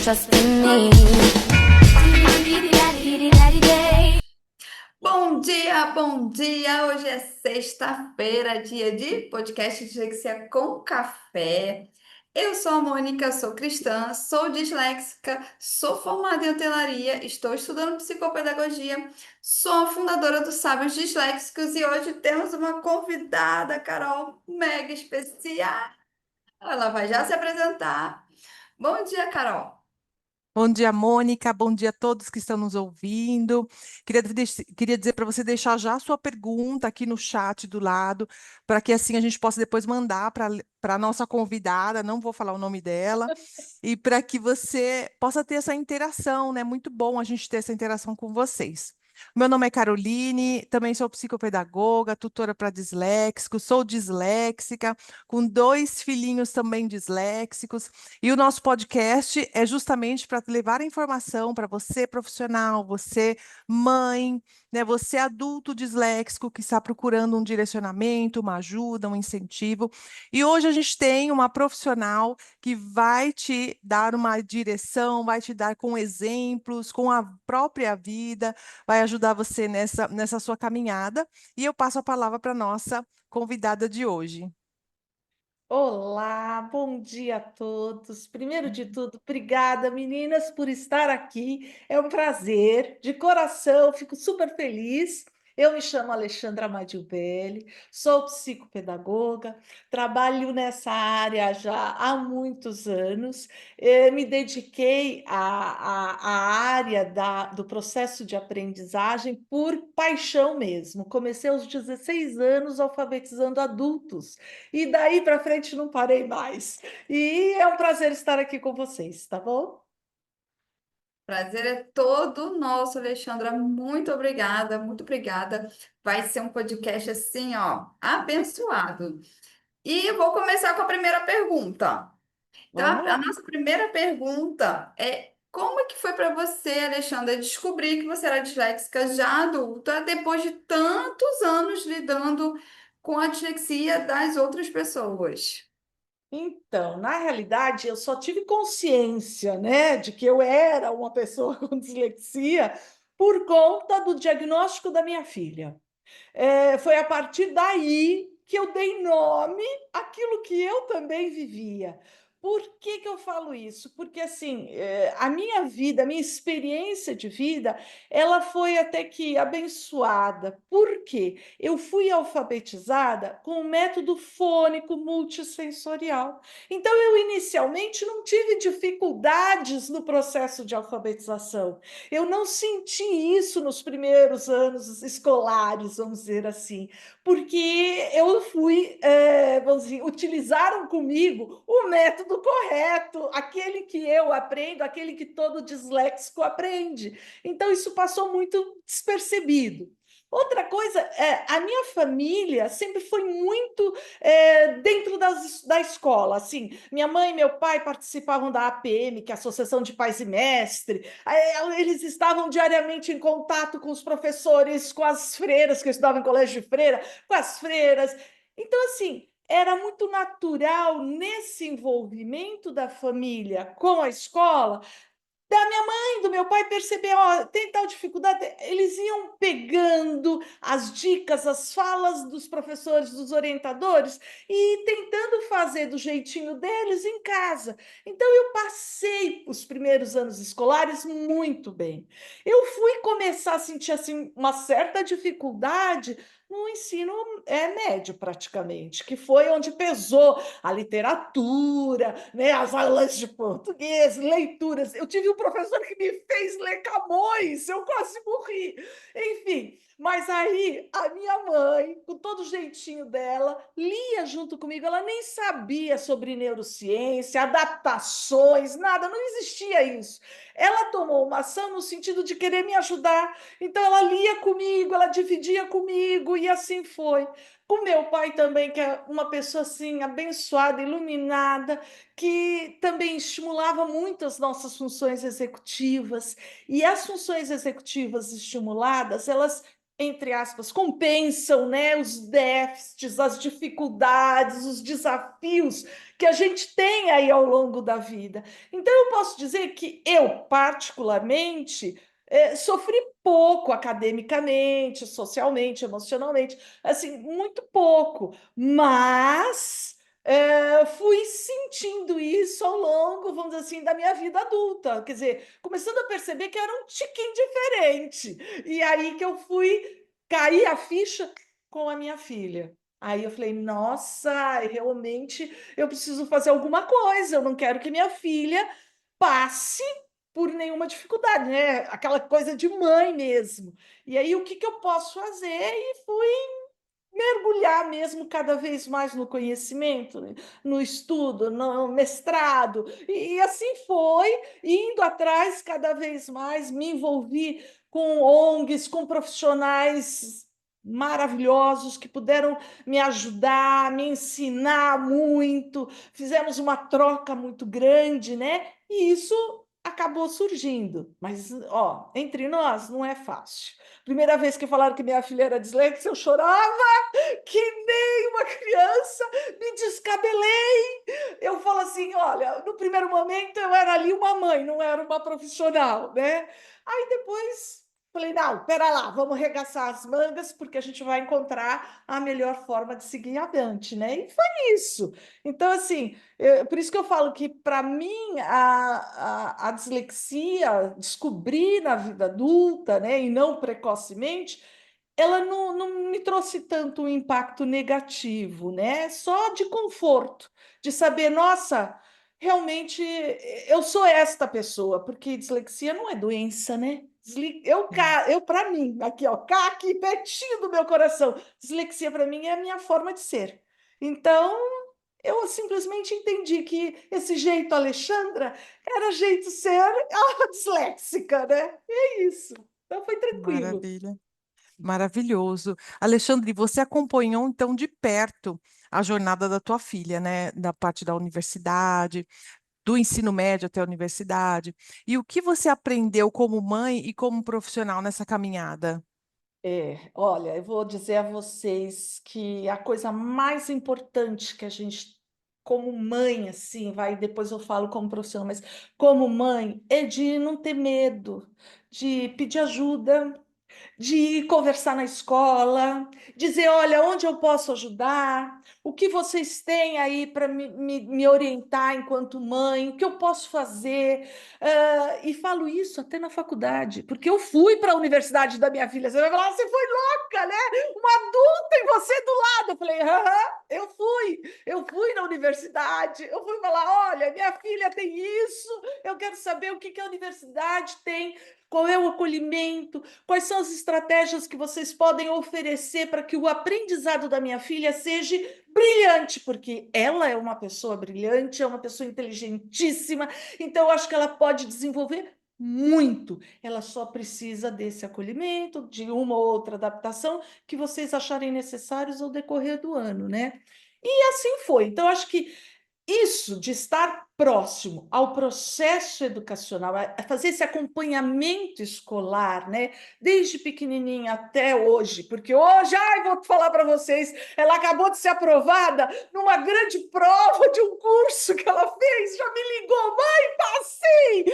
trust in me. Bom dia, bom dia! Hoje é sexta-feira, dia de podcast Dislexia com Café. Eu sou a Mônica, sou cristã, sou disléxica, sou formada em hotelaria, estou estudando psicopedagogia, sou a fundadora dos Sábios Disléxicos e hoje temos uma convidada, Carol, mega especial. Ela vai já se apresentar. Bom dia, Carol. Bom dia, Mônica. Bom dia a todos que estão nos ouvindo. Queria dizer para você deixar já a sua pergunta aqui no chat do lado, para que assim a gente possa depois mandar para a nossa convidada, não vou falar o nome dela, e para que você possa ter essa interação, né? Muito bom a gente ter essa interação com vocês. Meu nome é Caroline, também sou psicopedagoga, tutora para disléxicos, sou disléxica, com dois filhinhos também disléxicos. E o nosso podcast é justamente para levar a informação para você, profissional, você, mãe, né, você adulto disléxico que está procurando um direcionamento, uma ajuda, um incentivo. E hoje a gente tem uma profissional que vai te dar uma direção, vai te dar com exemplos, com a própria vida, vai ajudar você nessa sua caminhada. E eu passo a palavra para a nossa convidada de hoje. Olá, bom dia a todos. Primeiro de tudo, obrigada, meninas, por estar aqui. É um prazer, de coração, fico super feliz. Eu me chamo Alexandra Madilbelli, sou psicopedagoga, trabalho nessa área já há muitos anos. Me dediquei à área do processo de aprendizagem por paixão mesmo. Comecei aos 16 anos alfabetizando adultos. E daí para frente não parei mais. E é um prazer estar aqui com vocês, tá bom? Prazer é todo nosso, Alexandra. Muito obrigada, muito obrigada. Vai ser um podcast assim, ó, abençoado. E eu vou começar com a primeira pergunta. Então, Vamos a lá. nossa primeira pergunta é: como é que foi para você, Alexandra, descobrir que você era disléxica já adulta, depois de tantos anos lidando com a dislexia das outras pessoas? Então, na realidade, eu só tive consciência, né, de que eu era uma pessoa com dislexia por conta do diagnóstico da minha filha. Foi a partir daí que eu dei nome àquilo que eu também vivia. Por que que eu falo isso? Porque assim, a minha vida, a minha experiência de vida, ela foi até que abençoada. Por quê? Eu fui alfabetizada com o método fônico multissensorial. Então, eu inicialmente não tive dificuldades no processo de alfabetização. Eu não senti isso nos primeiros anos escolares, vamos dizer assim, porque eu fui, vamos dizer, utilizaram comigo o método correto, aquele que eu aprendo, aquele que todo disléxico aprende. Então, isso passou muito despercebido. Outra coisa, a minha família sempre foi muito dentro da escola, assim, minha mãe e meu pai participavam da APM, que é a Associação de Pais e Mestres. Eles estavam diariamente em contato com os professores, com as freiras, que eu estudava em colégio de freira, com as freiras. Então, assim, era muito natural nesse envolvimento da família com a escola, da minha mãe, do meu pai perceber, ó, tem tal dificuldade, eles iam pegando as dicas, as falas dos professores, dos orientadores e tentando fazer do jeitinho deles em casa. Então eu passei os primeiros anos escolares muito bem. Eu fui começar a sentir assim uma certa dificuldade no ensino médio praticamente, que foi onde pesou a literatura, né, as aulas de português, leituras. Eu tive um professor que me fez ler Camões, eu quase morri. Enfim, mas aí a minha mãe, com todo o jeitinho dela, lia junto comigo. Ela nem sabia sobre neurociência, adaptações, nada, não existia isso. Ela tomou uma ação no sentido de querer me ajudar. Então ela lia comigo, ela dividia comigo e assim foi. O meu pai também, que é uma pessoa assim abençoada, iluminada, que também estimulava muito as nossas funções executivas. E as funções executivas estimuladas, elas entre aspas, compensam, né, os déficits, as dificuldades, os desafios que a gente tem aí ao longo da vida. Então, eu posso dizer que eu, particularmente, sofri pouco academicamente, socialmente, emocionalmente, assim, muito pouco, mas fui sentindo isso ao longo, vamos dizer assim, da minha vida adulta, quer dizer, começando a perceber que era um tiquinho diferente. E aí que eu fui cair a ficha com a minha filha. Aí eu falei, nossa, realmente eu preciso fazer alguma coisa, eu não quero que minha filha passe por nenhuma dificuldade, né? Aquela coisa de mãe mesmo. E aí, o que eu posso fazer? E fui mergulhar mesmo cada vez mais no conhecimento, né, no estudo, no mestrado, e assim foi, indo atrás cada vez mais, me envolvi com ONGs, com profissionais maravilhosos que puderam me ajudar, me ensinar muito, fizemos uma troca muito grande, né? E isso acabou surgindo, mas ó, entre nós não é fácil. Primeira vez que falaram que minha filha era disléxica, eu chorava que nem uma criança, me descabelei. Eu falo assim, olha, no primeiro momento eu era ali uma mãe, não era uma profissional, né? Aí depois falei, não, pera lá, vamos arregaçar as mangas, porque a gente vai encontrar a melhor forma de seguir adiante, né? E foi isso. Então, assim, por isso que eu falo que, para mim, a dislexia, descobrir na vida adulta, né, e não precocemente, ela não me trouxe tanto um impacto negativo, né? Só de conforto, de saber, nossa, realmente eu sou esta pessoa, porque dislexia não é doença, né? Eu para mim, aqui, ó, cá aqui pertinho do meu coração, dislexia para mim é a minha forma de ser. Então, eu simplesmente entendi que esse jeito Alexandra era jeito ser a disléxica, né? E é isso. Então foi tranquilo. Maravilha. Maravilhoso. Alexandre, você acompanhou então de perto a jornada da tua filha, né? Da parte da universidade, do ensino médio até a universidade. E o que você aprendeu como mãe e como profissional nessa caminhada? Olha, eu vou dizer a vocês que a coisa mais importante que a gente, como mãe, assim, vai, depois eu falo como profissional, mas como mãe, é de não ter medo, de pedir ajuda, de conversar na escola, dizer, olha, onde eu posso ajudar, o que vocês têm aí para me orientar enquanto mãe, o que eu posso fazer. E falo isso até na faculdade, porque eu fui para a universidade da minha filha. Você vai falar, você foi louca, né? Uma adulta e você do lado. Eu falei, aham, eu fui na universidade, eu fui falar, olha, minha filha tem isso, eu quero saber o que que a universidade tem, qual é o acolhimento, quais são as estratégias que vocês podem oferecer para que o aprendizado da minha filha seja brilhante, porque ela é uma pessoa brilhante, é uma pessoa inteligentíssima, então eu acho que ela pode desenvolver muito. Ela só precisa desse acolhimento, de uma ou outra adaptação que vocês acharem necessários ao decorrer do ano, né? E assim foi. Então, eu acho que isso de estar próximo ao processo educacional, a fazer esse acompanhamento escolar, né, desde pequenininha até hoje, porque hoje, ai, vou falar para vocês, ela acabou de ser aprovada numa grande prova de um curso que ela fez, já me ligou, mãe, passei!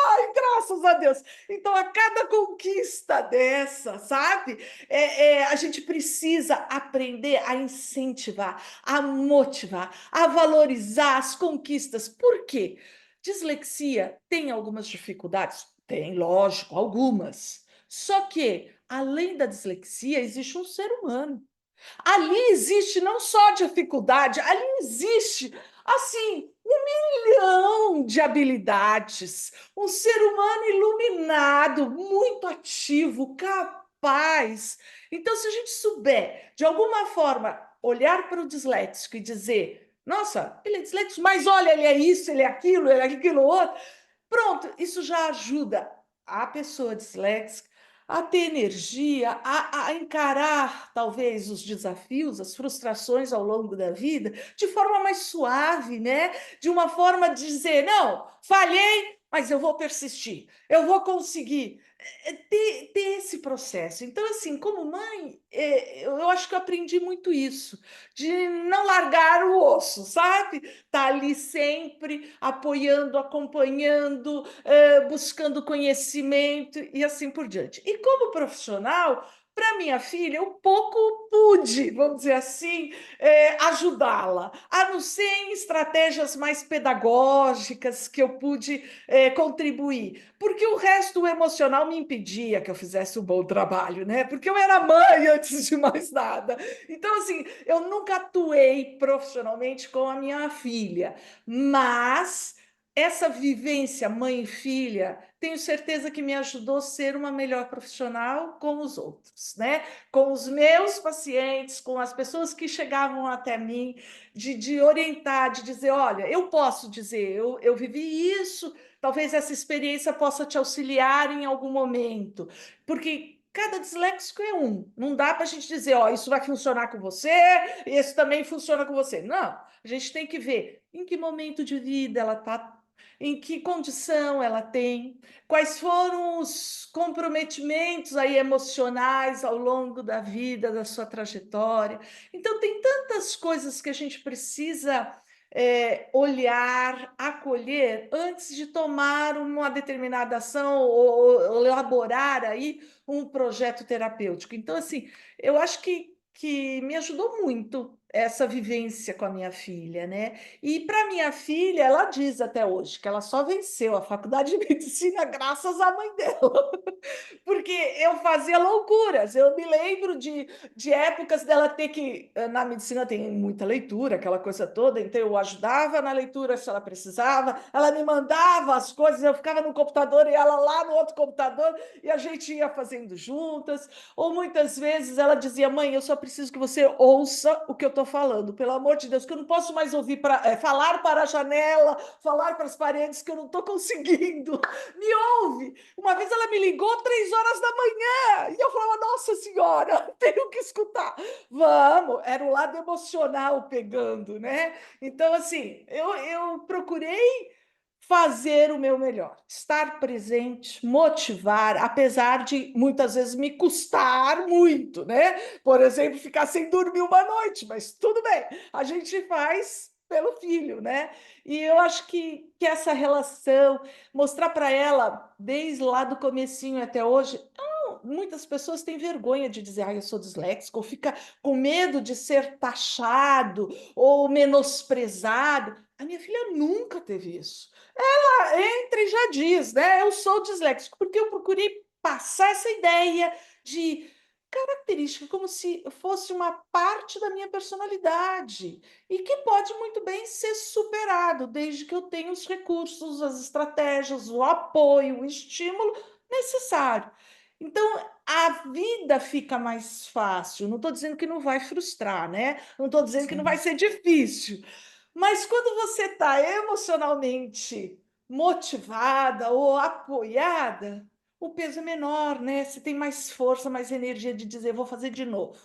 Ai, graças a Deus. Então, a cada conquista dessa, sabe, a gente precisa aprender a incentivar, a motivar, a valorizar as conquistas. Por quê? Dislexia tem algumas dificuldades? Tem, lógico, algumas. Só que, além da dislexia, existe um ser humano. Ali existe não só dificuldade, ali existe, assim, 1 milhão de habilidades. Um ser humano iluminado, muito ativo, capaz. Então, se a gente souber, de alguma forma, olhar para o disléxico e dizer: nossa, ele é disléxico, mas olha, ele é isso, ele é aquilo outro. Pronto, isso já ajuda a pessoa disléxica a ter energia, a encarar talvez os desafios, as frustrações ao longo da vida de forma mais suave, né? De uma forma de dizer, não, falhei, mas eu vou persistir, eu vou conseguir ter esse processo. Então, assim, como mãe, eu acho que eu aprendi muito isso, de não largar o osso, sabe? Tá ali sempre apoiando, acompanhando, buscando conhecimento e assim por diante. E como profissional, para minha filha, eu pouco pude, vamos dizer assim, ajudá-la, a não ser em estratégias mais pedagógicas que eu pude contribuir, porque o resto o emocional me impedia que eu fizesse um bom trabalho, né? Porque eu era mãe antes de mais nada. Então, assim, eu nunca atuei profissionalmente com a minha filha, mas essa vivência mãe e filha, tenho certeza que me ajudou a ser uma melhor profissional com os outros, né? Com os meus pacientes, com as pessoas que chegavam até mim, de orientar, de dizer, olha, eu posso dizer, eu vivi isso, talvez essa experiência possa te auxiliar em algum momento, porque cada disléxico é um. Não dá para a gente dizer, ó, isso vai funcionar com você, isso também funciona com você. Não, a gente tem que ver em que momento de vida ela está, em que condição ela tem, quais foram os comprometimentos aí emocionais ao longo da vida, da sua trajetória. Então, tem tantas coisas que a gente precisa olhar, acolher antes de tomar uma determinada ação ou elaborar aí um projeto terapêutico. Então, assim, eu acho que me ajudou muito essa vivência com a minha filha, né? E para minha filha, ela diz até hoje que ela só venceu a faculdade de medicina graças à mãe dela, porque eu fazia loucuras. Eu me lembro de épocas dela ter que. Na medicina tem muita leitura, aquela coisa toda, então eu ajudava na leitura se ela precisava, ela me mandava as coisas, eu ficava no computador e ela lá no outro computador, e a gente ia fazendo juntas. Ou muitas vezes ela dizia: mãe, eu só preciso que você ouça o que eu estou falando, pelo amor de Deus, que eu não posso mais ouvir falar para a janela, falar para as paredes, que eu não estou conseguindo. Me ouve! Uma vez ela me ligou 3 horas da manhã e eu falava, nossa senhora, tenho que escutar. Vamos, era o lado emocional pegando, né? Então, assim, eu procurei fazer o meu melhor, estar presente, motivar, apesar de muitas vezes me custar muito, né? Por exemplo, ficar sem dormir uma noite, mas tudo bem, a gente faz pelo filho, né? E eu acho que essa relação, mostrar para ela, desde lá do comecinho até hoje, muitas pessoas têm vergonha de dizer, eu sou disléxico, ou fica com medo de ser taxado ou menosprezado. A minha filha nunca teve isso. Ela entra e já diz, né? Eu sou disléxico, porque eu procurei passar essa ideia de característica, como se fosse uma parte da minha personalidade e que pode muito bem ser superado, desde que eu tenha os recursos, as estratégias, o apoio, o estímulo necessário. Então, a vida fica mais fácil. Não estou dizendo que não vai frustrar, né? Não estou dizendo que não vai Sim. ser difícil. Mas quando você está emocionalmente motivada ou apoiada, o peso é menor, né? Você tem mais força, mais energia de dizer, vou fazer de novo.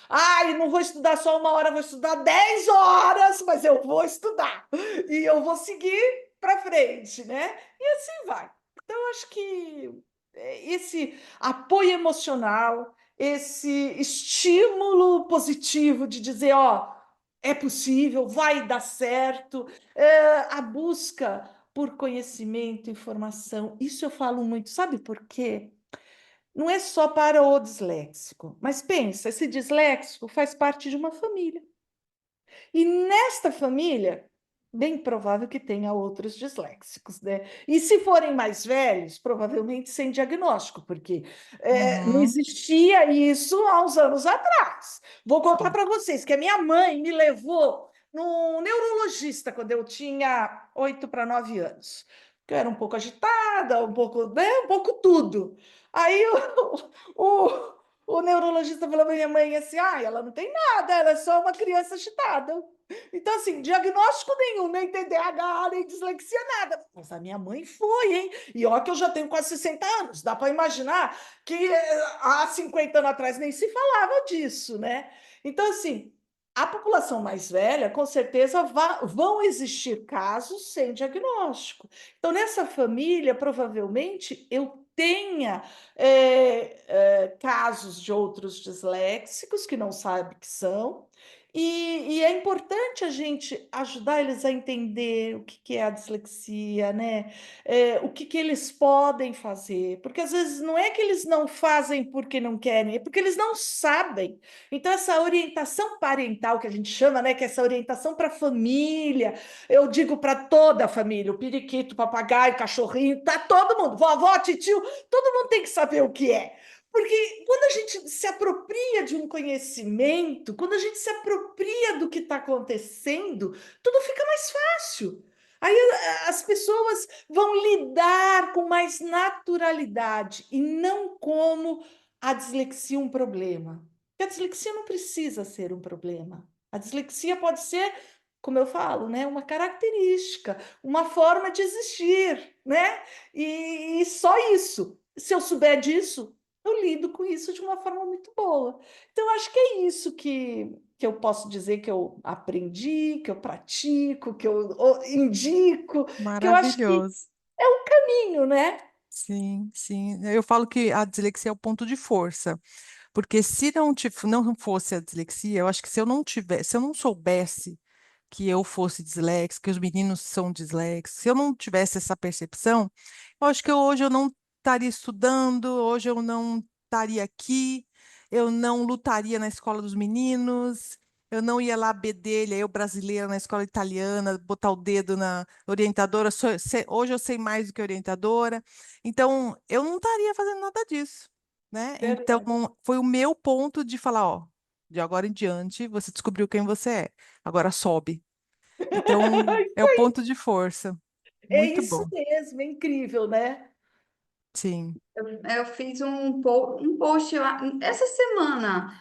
Ai, não vou estudar só 1 hora, vou estudar 10 horas, mas eu vou estudar. E eu vou seguir para frente, né? E assim vai. Então, eu acho que esse apoio emocional, esse estímulo positivo de dizer, ó, é possível, vai dar certo, a busca por conhecimento, informação, isso eu falo muito, sabe por quê? Não é só para o disléxico, mas pensa, esse disléxico faz parte de uma família. E nesta família, bem provável que tenha outros disléxicos, né? E se forem mais velhos, provavelmente sem diagnóstico, porque não Uhum. existia isso há uns anos atrás. Vou contar Sim. para vocês que a minha mãe me levou no neurologista quando eu tinha 8 para 9 anos. Eu era um pouco agitada, um pouco, né, um pouco tudo. Aí o, o neurologista falou para minha mãe assim: ela não tem nada, ela é só uma criança agitada. Então, assim, diagnóstico nenhum, nem TDAH, nem dislexia, nada. Mas a minha mãe foi, hein? E olha que eu já tenho quase 60 anos, dá para imaginar que há 50 anos atrás nem se falava disso, né? Então, assim, A população mais velha, com certeza, vão existir casos sem diagnóstico. Então, nessa família, provavelmente, eu tenha casos de outros disléxicos que não sabem que são, e é importante a gente ajudar eles a entender o que que é a dislexia, né? O que que eles podem fazer, porque às vezes não é que eles não fazem porque não querem, é porque eles não sabem. Então, essa orientação parental que a gente chama, né, que é essa orientação para a família, eu digo para toda a família, o periquito, o papagaio, o cachorrinho, tá todo mundo, vovó, titio, todo mundo tem que saber o que é. Porque quando a gente se apropria de um conhecimento, quando a gente se apropria do que está acontecendo, tudo fica mais fácil. Aí as pessoas vão lidar com mais naturalidade e não como a dislexia um problema. Porque a dislexia não precisa ser um problema. A dislexia pode ser, como eu falo, né, uma característica, uma forma de existir, né? E só isso. Se eu souber disso, eu lido com isso de uma forma muito boa. Então, eu acho que é isso que eu posso dizer que eu aprendi, que eu pratico, que eu indico, que eu acho que Maravilhoso. é um caminho, né? Sim, sim. Eu falo que a dislexia é o ponto de força, porque se não fosse a dislexia, eu acho que se eu não soubesse que eu fosse disléxica, que os meninos são disléxicos, se eu não tivesse essa percepção, eu acho que hoje eu não estaria estudando, hoje eu não estaria aqui, eu não lutaria na escola dos meninos, eu não ia lá bedelha, eu brasileira na escola italiana, botar o dedo na orientadora, hoje eu sei mais do que orientadora, então eu não estaria fazendo nada disso, né? Então Verdade. foi o meu ponto de falar, ó, de agora em diante você descobriu quem você é, agora sobe. Então, é o ponto de força. É Muito isso bom. mesmo, é incrível, né? Sim. Eu fiz um post essa semana,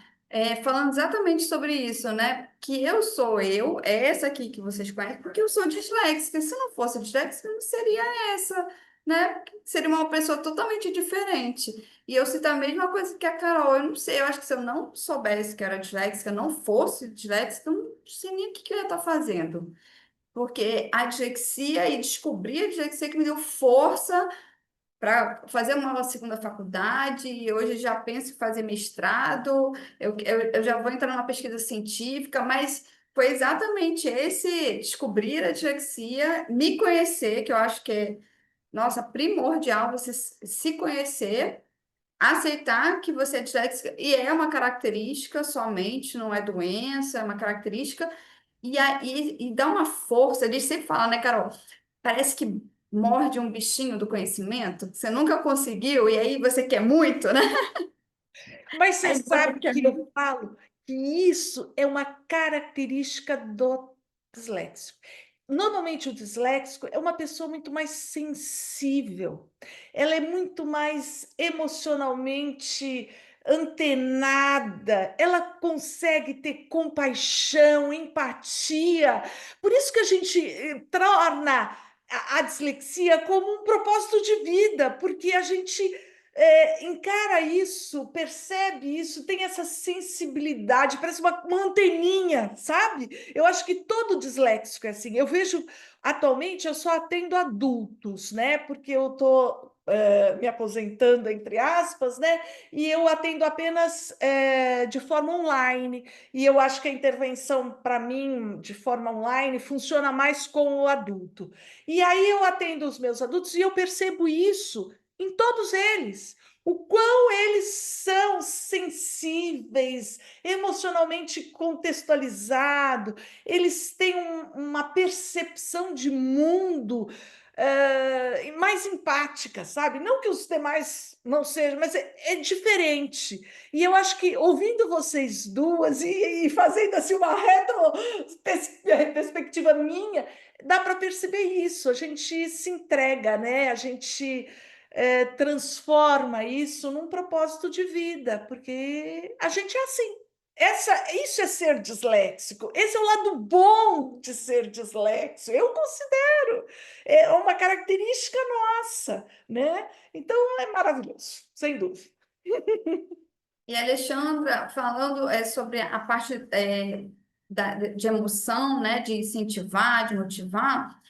falando exatamente sobre isso, né? Que eu sou eu, é essa aqui que vocês conhecem, porque eu sou disléxica. Se não fosse disléxica, eu não seria essa, né? Seria uma pessoa totalmente diferente. E eu sinto a mesma coisa que a Carol. Eu não sei, eu acho que se eu não soubesse que era disléxica, não fosse disléxica, eu não sei nem o que que eu ia estar fazendo. Porque a dislexia e descobrir a dislexia que me deu força para fazer uma segunda faculdade, e hoje já penso em fazer mestrado, eu já vou entrar numa pesquisa científica, mas foi exatamente esse descobrir a dislexia, me conhecer, que eu acho que é, nossa, primordial você se conhecer, aceitar que você é disléxica, e é uma característica somente, não é doença, é uma característica, e dá uma força, eles sempre falam, né, Carol? Parece que morde um bichinho do conhecimento, que você nunca conseguiu, e aí você quer muito, né? Mas você Aí você sabe quer que eu muito. falo que isso é uma característica do disléxico. Normalmente, o disléxico é uma pessoa muito mais sensível, ela é muito mais emocionalmente antenada, ela consegue ter compaixão, empatia. Por isso que a gente torna a dislexia como um propósito de vida, porque a gente encara isso, percebe isso, tem essa sensibilidade, parece uma anteninha, sabe? Eu acho que todo disléxico é assim. Eu vejo, atualmente, eu só atendo adultos, né? Porque eu estou me aposentando, entre aspas, né? E eu atendo apenas de forma online. E eu acho que a intervenção, para mim, de forma online, funciona mais com o adulto. E aí eu atendo os meus adultos e eu percebo isso em todos eles. O quão eles são sensíveis, emocionalmente contextualizados, eles têm uma percepção de mundo mais empática, sabe? Não que os demais não sejam, mas é diferente. E eu acho que ouvindo vocês duas e fazendo assim uma perspectiva minha, dá para perceber isso. A gente se entrega, né? A gente transforma isso num propósito de vida, porque a gente é assim. Isso é ser disléxico. Esse é o lado bom de ser disléxico. Eu considero uma característica nossa, né? Então é maravilhoso, sem dúvida. E a Alexandra, falando sobre a parte de emoção, né, de incentivar, de motivar,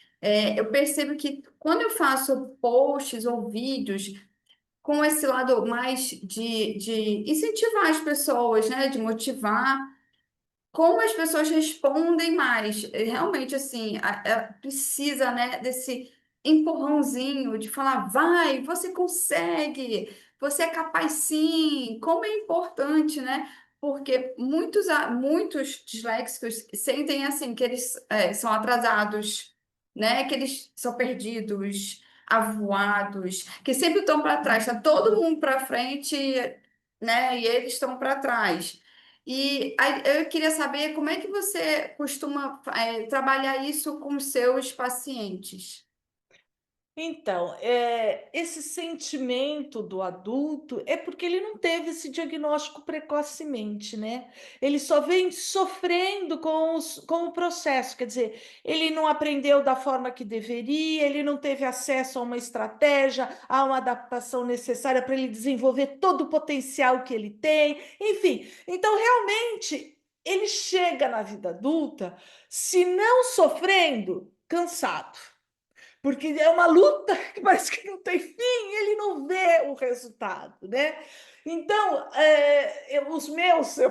eu percebo que quando eu faço posts ou vídeos com esse lado mais de incentivar as pessoas, né, de motivar, como as pessoas respondem mais. Realmente, assim, precisa, né, desse empurrãozinho de falar, vai, você consegue, você é capaz sim. Como é importante, né? Porque muitos disléxicos sentem assim que eles são atrasados, né? Que eles são perdidos, avoados, que sempre estão para trás. Está todo mundo para frente, né? E eles estão para trás. E aí, eu queria saber como é que você costuma trabalhar isso com os seus pacientes. Então, esse sentimento do adulto é porque ele não teve esse diagnóstico precocemente, né? Ele só vem sofrendo com o processo, quer dizer, ele não aprendeu da forma que deveria, ele não teve acesso a uma estratégia, a uma adaptação necessária para ele desenvolver todo o potencial que ele tem, enfim. Então, realmente, ele chega na vida adulta, se não sofrendo, cansado. Porque é uma luta que parece que não tem fim, ele não vê o resultado, né? Então, eu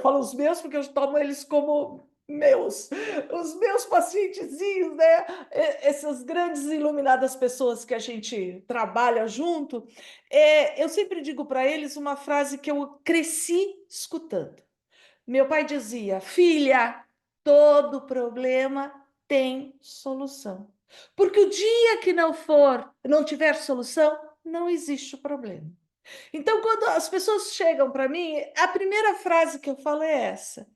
falo os meus porque eu tomo eles como meus, os meus pacientezinhos, né? Essas grandes e iluminadas pessoas que a gente trabalha junto, eu sempre digo para eles uma frase que eu cresci escutando. Meu pai dizia: filha, todo problema tem solução. Porque o dia que não tiver solução, não existe o problema. Então, quando as pessoas chegam para mim, a primeira frase que eu falo é essa: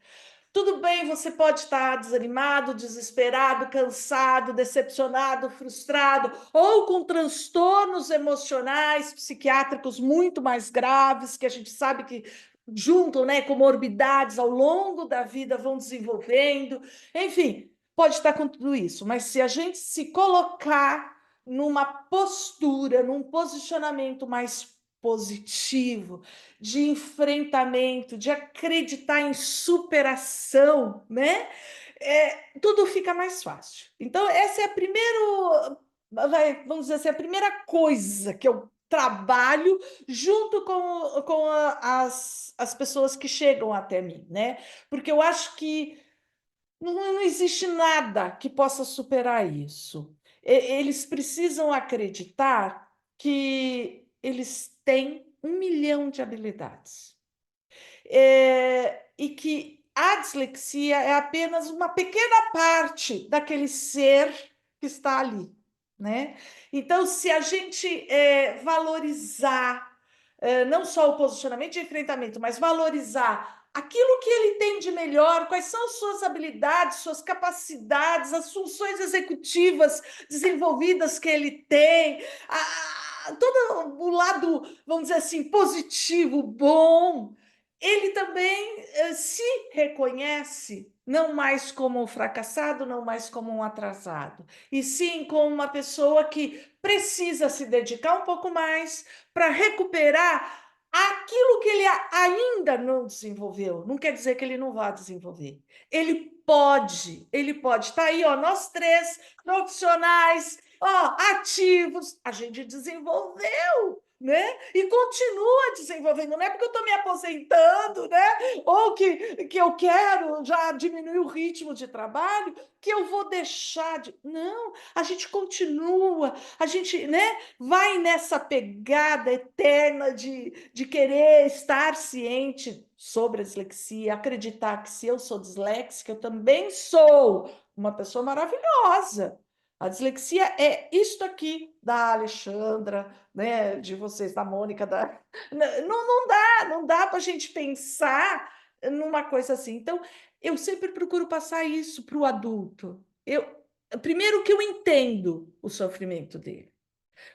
tudo bem, você pode estar desanimado, desesperado, cansado, decepcionado, frustrado, ou com transtornos emocionais, psiquiátricos muito mais graves, que a gente sabe que juntam, né, comorbidades ao longo da vida vão desenvolvendo. Enfim, pode estar com tudo isso, mas se a gente se colocar numa postura, num posicionamento mais positivo, de enfrentamento, de acreditar em superação, né? Tudo fica mais fácil. Então, essa é a primeira, vamos dizer assim, a primeira coisa que eu trabalho junto com as pessoas que chegam até mim, né? Porque eu acho que não existe nada que possa superar isso. Eles precisam acreditar que eles têm 1 milhão de habilidades. E que a dislexia é apenas uma pequena parte daquele ser que está ali, né? Então, se a gente valorizar não só o posicionamento de enfrentamento, mas valorizar aquilo que ele tem de melhor, quais são suas habilidades, suas capacidades, as funções executivas desenvolvidas que ele tem, todo o lado, vamos dizer assim, positivo, bom, ele também se reconhece não mais como um fracassado, não mais como um atrasado, e sim como uma pessoa que precisa se dedicar um pouco mais para recuperar aquilo que ele ainda não desenvolveu. Não quer dizer que ele não vá desenvolver. Ele pode. Está aí, ó, nós três profissionais, ó, ativos, a gente desenvolveu, né? E continua desenvolvendo, não é porque eu estou me aposentando, né? Ou que eu quero já diminuir o ritmo de trabalho, que eu vou deixar de. Não, a gente continua, a gente, né, vai nessa pegada eterna de querer estar ciente sobre a dislexia, acreditar que se eu sou disléxica, eu também sou uma pessoa maravilhosa. A dislexia é isto aqui da Alexandra, né, de vocês, da Mônica, não dá para a gente pensar numa coisa assim. Então, eu sempre procuro passar isso para o adulto. Primeiro que eu entendo o sofrimento dele,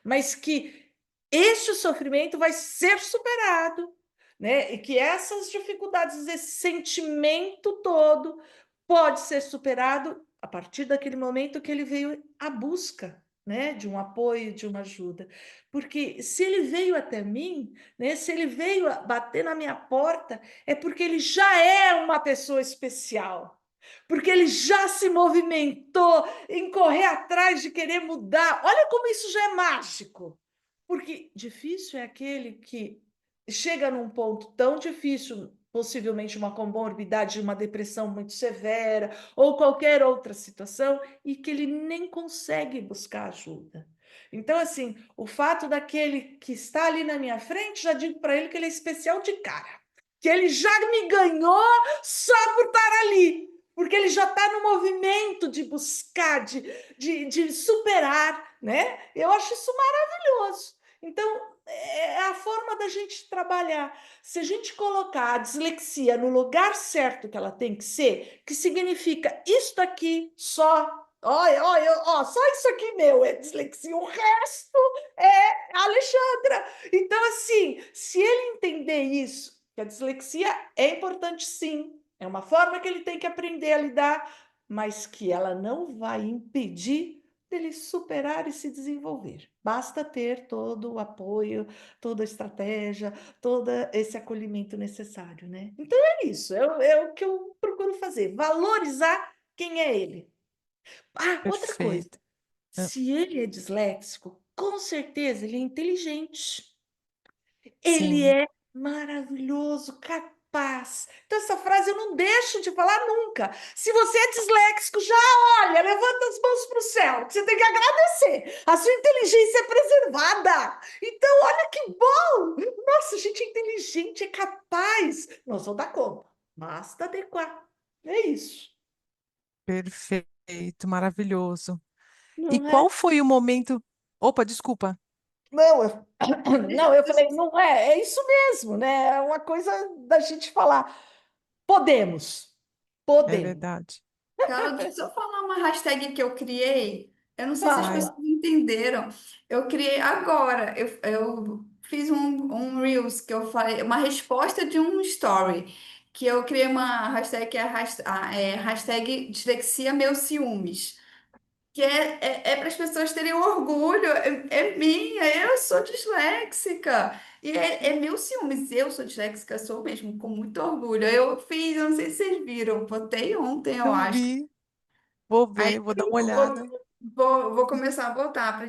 mas que este sofrimento vai ser superado, né? E que essas dificuldades, esse sentimento todo pode ser superado a partir daquele momento que ele veio à busca, né, de um apoio, de uma ajuda. Porque se ele veio até mim, né, se ele veio bater na minha porta, é porque ele já é uma pessoa especial. porque ele já se movimentou em correr atrás de querer mudar. Olha como isso já é mágico. Porque difícil é aquele que chega num ponto tão difícil, possivelmente uma comorbidade, uma depressão muito severa, ou qualquer outra situação, e que ele nem consegue buscar ajuda. Então, assim, o fato daquele que está ali na minha frente, já digo para ele que ele é especial de cara, que ele já me ganhou só por estar ali, porque ele já está no movimento de buscar, de superar, né? Eu acho isso maravilhoso. Então, é a forma da gente trabalhar. Se a gente colocar a dislexia no lugar certo que ela tem que ser, que significa isto aqui só, só isso aqui meu é dislexia, o resto é Alexandra. Então, assim, se ele entender isso, que a dislexia é importante sim, é uma forma que ele tem que aprender a lidar, mas que ela não vai impedir dele superar e se desenvolver. Basta ter todo o apoio, toda a estratégia, todo esse acolhimento necessário, né? Então é isso, é o que eu procuro fazer, valorizar quem é ele. Ah, outra coisa, Perfeito. Ah, se ele é disléxico, com certeza ele é inteligente. Ele sim, é maravilhoso, capaz. Então, essa frase eu não deixo de falar nunca. Se você é disléxico, já olha, levanta as mãos para o céu, que você tem que agradecer. A sua inteligência é preservada. Então, olha que bom! Nossa, a gente é inteligente, é capaz. Nós vamos dar conta. Basta adequar. É isso. perfeito, maravilhoso. E Não é? qual foi o momento? Opa, desculpa. Não, não, eu Deixa falei, não é, é isso mesmo, né? É uma coisa da gente falar. Podemos, É podemos. verdade. Carol, deixa eu falar uma hashtag que eu criei. Eu não sei se as Vai. pessoas entenderam. Eu criei agora. Eu fiz um Reels que eu falei, uma resposta de um story. Que eu criei uma hashtag que é hashtag dislexia meus ciúmes. Que é para as pessoas terem orgulho. É minha, eu sou disléxica. E é meu ciúmes. Eu sou disléxica, sou mesmo, com muito orgulho. Eu fiz, eu não sei se vocês viram, botei ontem, eu Não acho. vi. Vou Aí ver, vou dar eu uma olhada. vou começar a botar para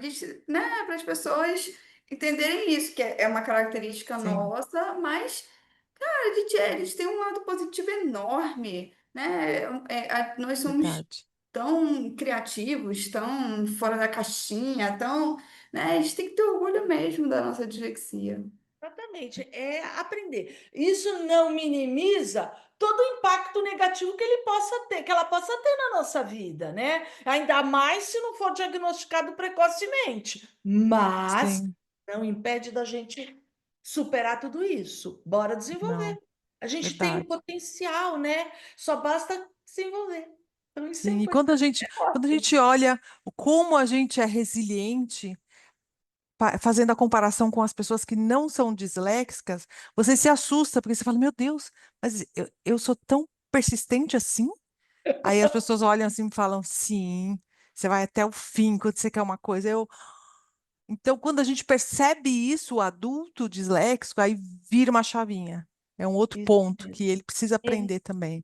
né, para as pessoas entenderem isso, que é uma característica Sim, nossa, mas a gente tem um lado positivo enorme, né? Nós somos verdade. tão criativos, tão fora da caixinha, tão, né? A gente tem que ter orgulho mesmo da nossa dislexia. Exatamente, é aprender. Isso não minimiza todo o impacto negativo que ele possa ter, que ela possa ter na nossa vida, né? Ainda mais se não for diagnosticado precocemente. Mas Sim, não impede da gente superar tudo isso. Bora desenvolver. não, A gente tem o verdade. potencial, né? Só basta desenvolver. Então, isso é Sim, e importante. quando a gente olha como a gente é resiliente, fazendo a comparação com as pessoas que não são disléxicas, você se assusta, porque você fala, meu Deus, mas eu sou tão persistente assim? Aí as pessoas olham assim e falam, sim, você vai até o fim quando você quer uma coisa. Então, quando a gente percebe isso, o adulto disléxico, aí vira uma chavinha. É um outro Isso ponto que mesmo. ele precisa aprender também,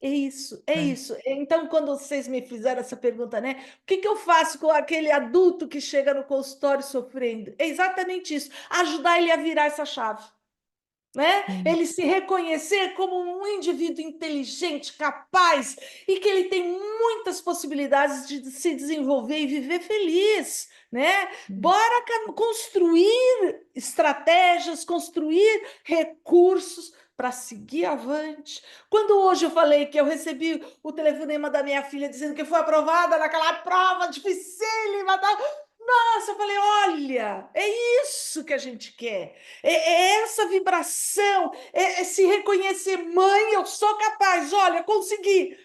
É isso, é né? isso. Então, quando vocês me fizeram essa pergunta, né? O que que eu faço com aquele adulto que chega no consultório sofrendo? É exatamente isso, ajudar ele a virar essa chave, né? Sim, Ele se reconhecer como um indivíduo inteligente, capaz e que ele tem muitas possibilidades de se desenvolver e viver feliz, né? sim. Bora construir estratégias, construir recursos para seguir avante. Quando hoje eu falei que eu recebi o telefonema da minha filha dizendo que foi aprovada naquela prova dificílima, tal, nossa, eu falei, olha, é isso que a gente quer. É essa vibração, é se reconhecer, mãe, eu sou capaz, olha, consegui.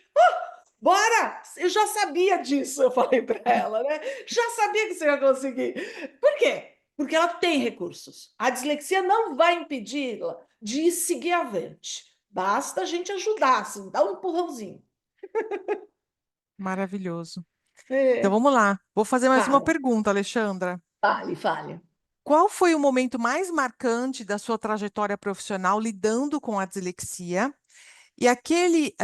Bora! Eu já sabia disso, eu falei para ela, né? Já sabia que você ia conseguir. Por quê? Porque ela tem recursos. A dislexia não vai impedi-la de seguir avante. Basta a gente ajudar, assim, dar um empurrãozinho. Maravilhoso. Então É. vamos lá. Vou fazer mais uma Fale, pergunta, Alexandra. fale, fale. Qual foi o momento mais marcante da sua trajetória profissional lidando com a dislexia? E aquele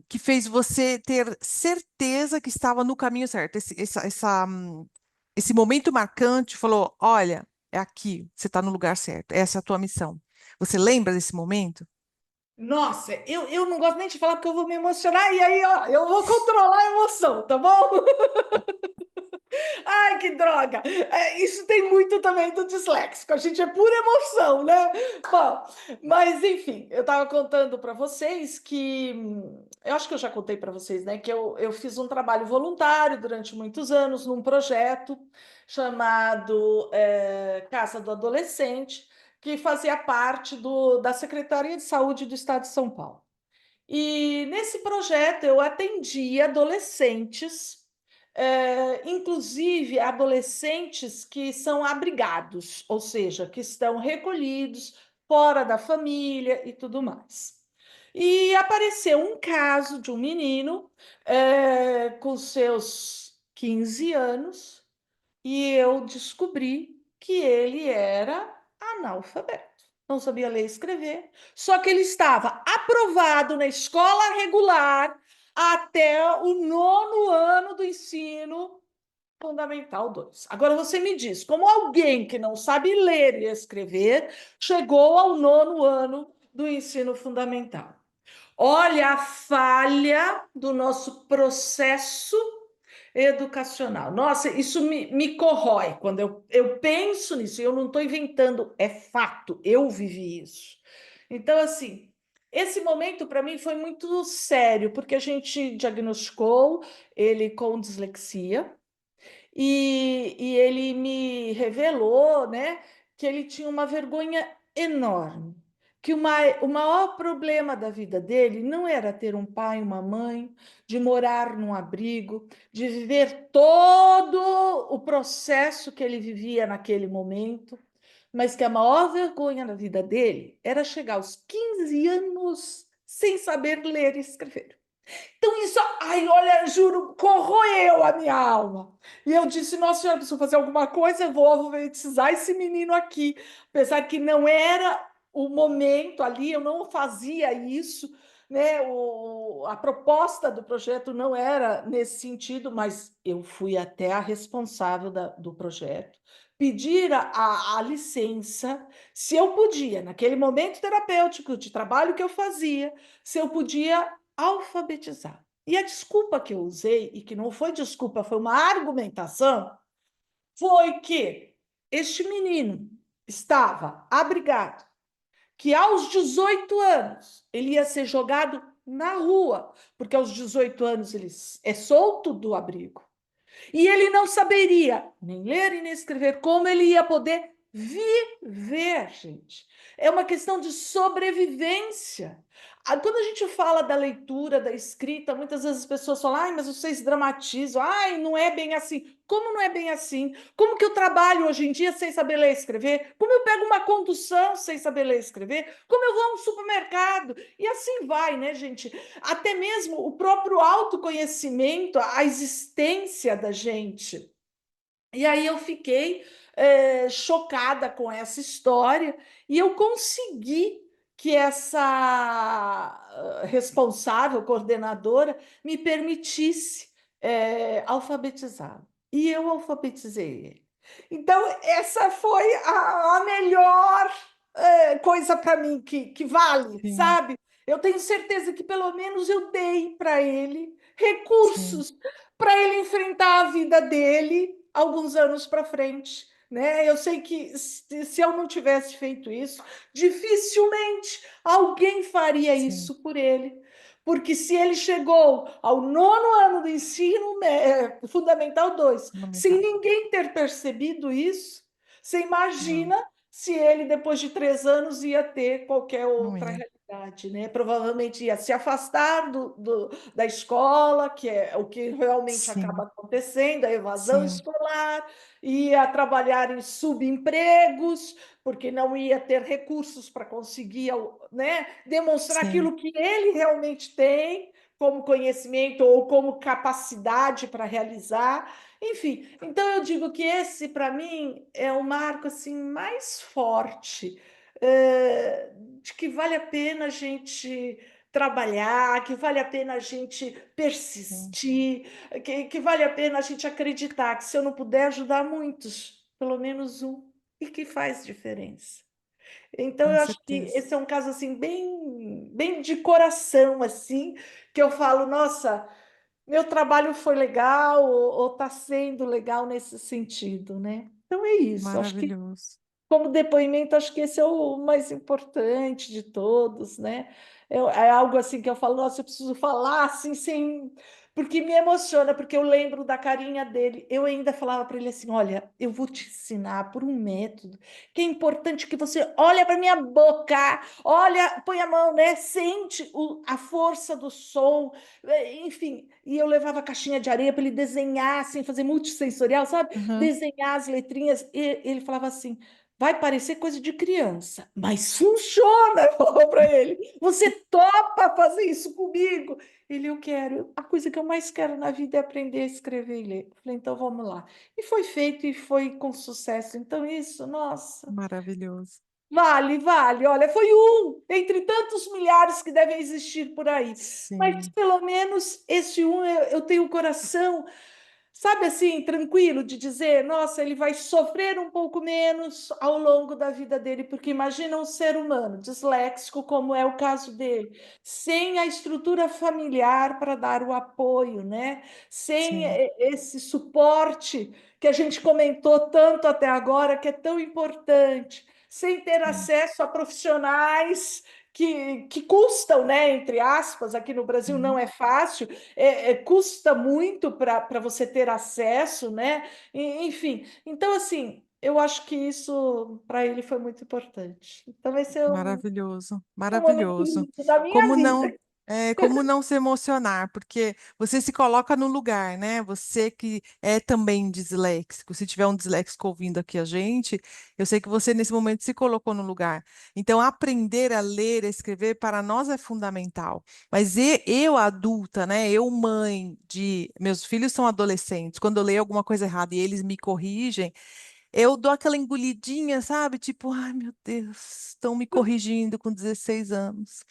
que fez você ter certeza que estava no caminho certo, esse momento marcante, falou: olha, é aqui, você está no lugar certo, essa é a tua missão. Você lembra desse momento? Nossa, eu não gosto nem de falar porque eu vou me emocionar e aí, ó, eu vou controlar a emoção, tá bom? Ai, que droga! Isso tem muito também do disléxico, a gente é pura emoção, né? Bom, mas enfim, eu estava contando para vocês que, eu acho que eu já contei para vocês, né, que eu fiz um trabalho voluntário durante muitos anos num projeto chamado Casa do Adolescente, que fazia parte da Secretaria de Saúde do Estado de São Paulo. E nesse projeto eu atendia adolescentes, inclusive adolescentes que são abrigados, ou seja, que estão recolhidos fora da família e tudo mais. E apareceu um caso de um menino, com seus 15 anos, e eu descobri que ele era analfabeto. Não sabia ler e escrever, só que ele estava aprovado na escola regular até o 9º ano do ensino fundamental 2. Agora você me diz, como alguém que não sabe ler e escrever chegou ao 9º ano do ensino fundamental? Olha a falha do nosso processo educacional. Nossa, isso me corrói quando eu penso nisso, eu não estou inventando, é fato, eu vivi isso. Então, assim, esse momento para mim foi muito sério, porque a gente diagnosticou ele com dislexia, e ele me revelou, né, que ele tinha uma vergonha enorme, que o maior problema da vida dele não era ter um pai, uma mãe, de morar num abrigo, de viver todo o processo que ele vivia naquele momento, mas que a maior vergonha da vida dele era chegar aos 15 anos sem saber ler e escrever. Então, isso, ai, olha, juro, corroeu a minha alma. E eu disse: Nossa Senhora, preciso fazer alguma coisa, eu vou alfabetizar esse menino aqui. Apesar que não era o momento ali, eu não fazia isso, né? A proposta do projeto não era nesse sentido, mas eu fui até a responsável do projeto, pedir a licença, se eu podia, naquele momento terapêutico de trabalho que eu fazia, se eu podia alfabetizar. E a desculpa que eu usei, e que não foi desculpa, foi uma argumentação, foi que este menino estava abrigado, que aos 18 anos ele ia ser jogado na rua, porque aos 18 anos ele é solto do abrigo. E ele não saberia nem ler e nem escrever, como ele ia poder viver, gente. É uma questão de sobrevivência. Quando a gente fala da leitura, da escrita, muitas vezes as pessoas falam: ai, mas vocês dramatizam, ai, não é bem assim. Como não é bem assim? Como que eu trabalho hoje em dia sem saber ler e escrever? Como eu pego uma condução sem saber ler e escrever? Como eu vou a um supermercado? E assim vai, né, gente? Até mesmo o próprio autoconhecimento, a existência da gente. E aí eu fiquei chocada com essa história e eu consegui que essa responsável, coordenadora, me permitisse alfabetizá-lo. E eu alfabetizei ele. Então, essa foi a melhor coisa para mim que vale, Sim, sabe? Eu tenho certeza que pelo menos eu dei para ele sim, recursos para ele enfrentar a vida dele alguns anos para frente, né? Eu sei que se eu não tivesse feito isso, dificilmente alguém faria sim. isso por ele. Porque se ele chegou ao 9º ano do ensino fundamental 2, sem Fundamental. ninguém ter percebido isso, você Não, imagina se ele, depois de 3 anos, ia ter qualquer não outra ia. realidade, né? Provavelmente ia se afastar da escola, que é o que realmente acaba Sim, acontecendo, a evasão sim, escolar, ia trabalhar em subempregos, porque não ia ter recursos para conseguir, né, demonstrar sim, aquilo que ele realmente tem como conhecimento ou como capacidade para realizar. Enfim, então eu digo que esse, para mim, é o marco assim, mais forte, de que vale a pena a gente trabalhar, que vale a pena a gente sim, persistir, que vale a pena a gente acreditar que se eu não puder ajudar muitos, pelo menos um, e que faz diferença. Então, com eu acho que certeza. esse é um caso assim bem de coração, assim, que eu falo, nossa, meu trabalho foi legal ou está sendo legal nesse sentido, né? Então é isso. Acho que Maravilhoso. como depoimento, acho que esse é o mais importante de todos, né? É algo assim que eu falo, nossa, eu preciso falar assim, sem. Porque me emociona, porque eu lembro da carinha dele. Eu ainda falava para ele assim: olha, eu vou te ensinar por um método que é importante que você olha para minha boca, olha, põe a mão, né? Sente a força do som, enfim. E eu levava a caixinha de areia para ele desenhar, assim, fazer multissensorial, sabe? Uhum. Desenhar as letrinhas. E ele falava assim. Vai parecer coisa de criança, mas funciona, eu falava para ele. Você topa fazer isso comigo? Ele, eu quero. A coisa que eu mais quero na vida é aprender a escrever e ler. Eu falei, então vamos lá. E foi feito e foi com sucesso. Então, isso, nossa, Maravilhoso. vale, vale. Olha, foi um entre tantos milhares que devem existir por aí. Mas Sim, pelo menos esse um eu tenho o coração. Sabe assim, tranquilo de dizer, nossa, ele vai sofrer um pouco menos ao longo da vida dele, porque imagina um ser humano disléxico, como é o caso dele, sem a estrutura familiar para dar o apoio, né? Sem sim, esse suporte que a gente comentou tanto até agora, que é tão importante, sem ter sim, acesso a profissionais que custam, né? Entre aspas, aqui no Brasil não sim. é fácil custa muito para você ter acesso, né? Enfim, então assim, eu acho que isso para ele foi muito importante. Então, esse é Maravilhoso, um momento maravilhoso. lindo da minha Como vida. não, como não se emocionar? Porque você se coloca no lugar, né? Você que é também disléxico. Se tiver um disléxico ouvindo aqui a gente, eu sei que você nesse momento se colocou no lugar. Então, aprender a ler, a escrever para nós é fundamental. Mas eu adulta, né? Eu mãe de meus filhos são adolescentes. Quando eu leio alguma coisa errada e eles me corrigem eu dou aquela engolidinha, sabe? Tipo, ai meu Deus, estão me corrigindo com 16 anos.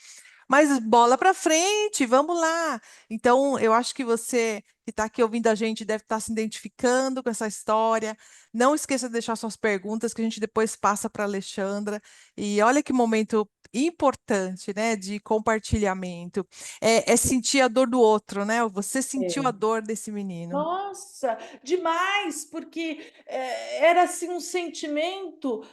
Mas bola para frente, vamos lá. Então, eu acho que você que está aqui ouvindo a gente deve estar se identificando com essa história. Não esqueça de deixar suas perguntas, que a gente depois passa para a Alexandra. E olha que momento importante, né, de compartilhamento. É sentir a dor do outro, né? Você sentiu a É. dor desse menino. Nossa, demais, porque era assim um sentimento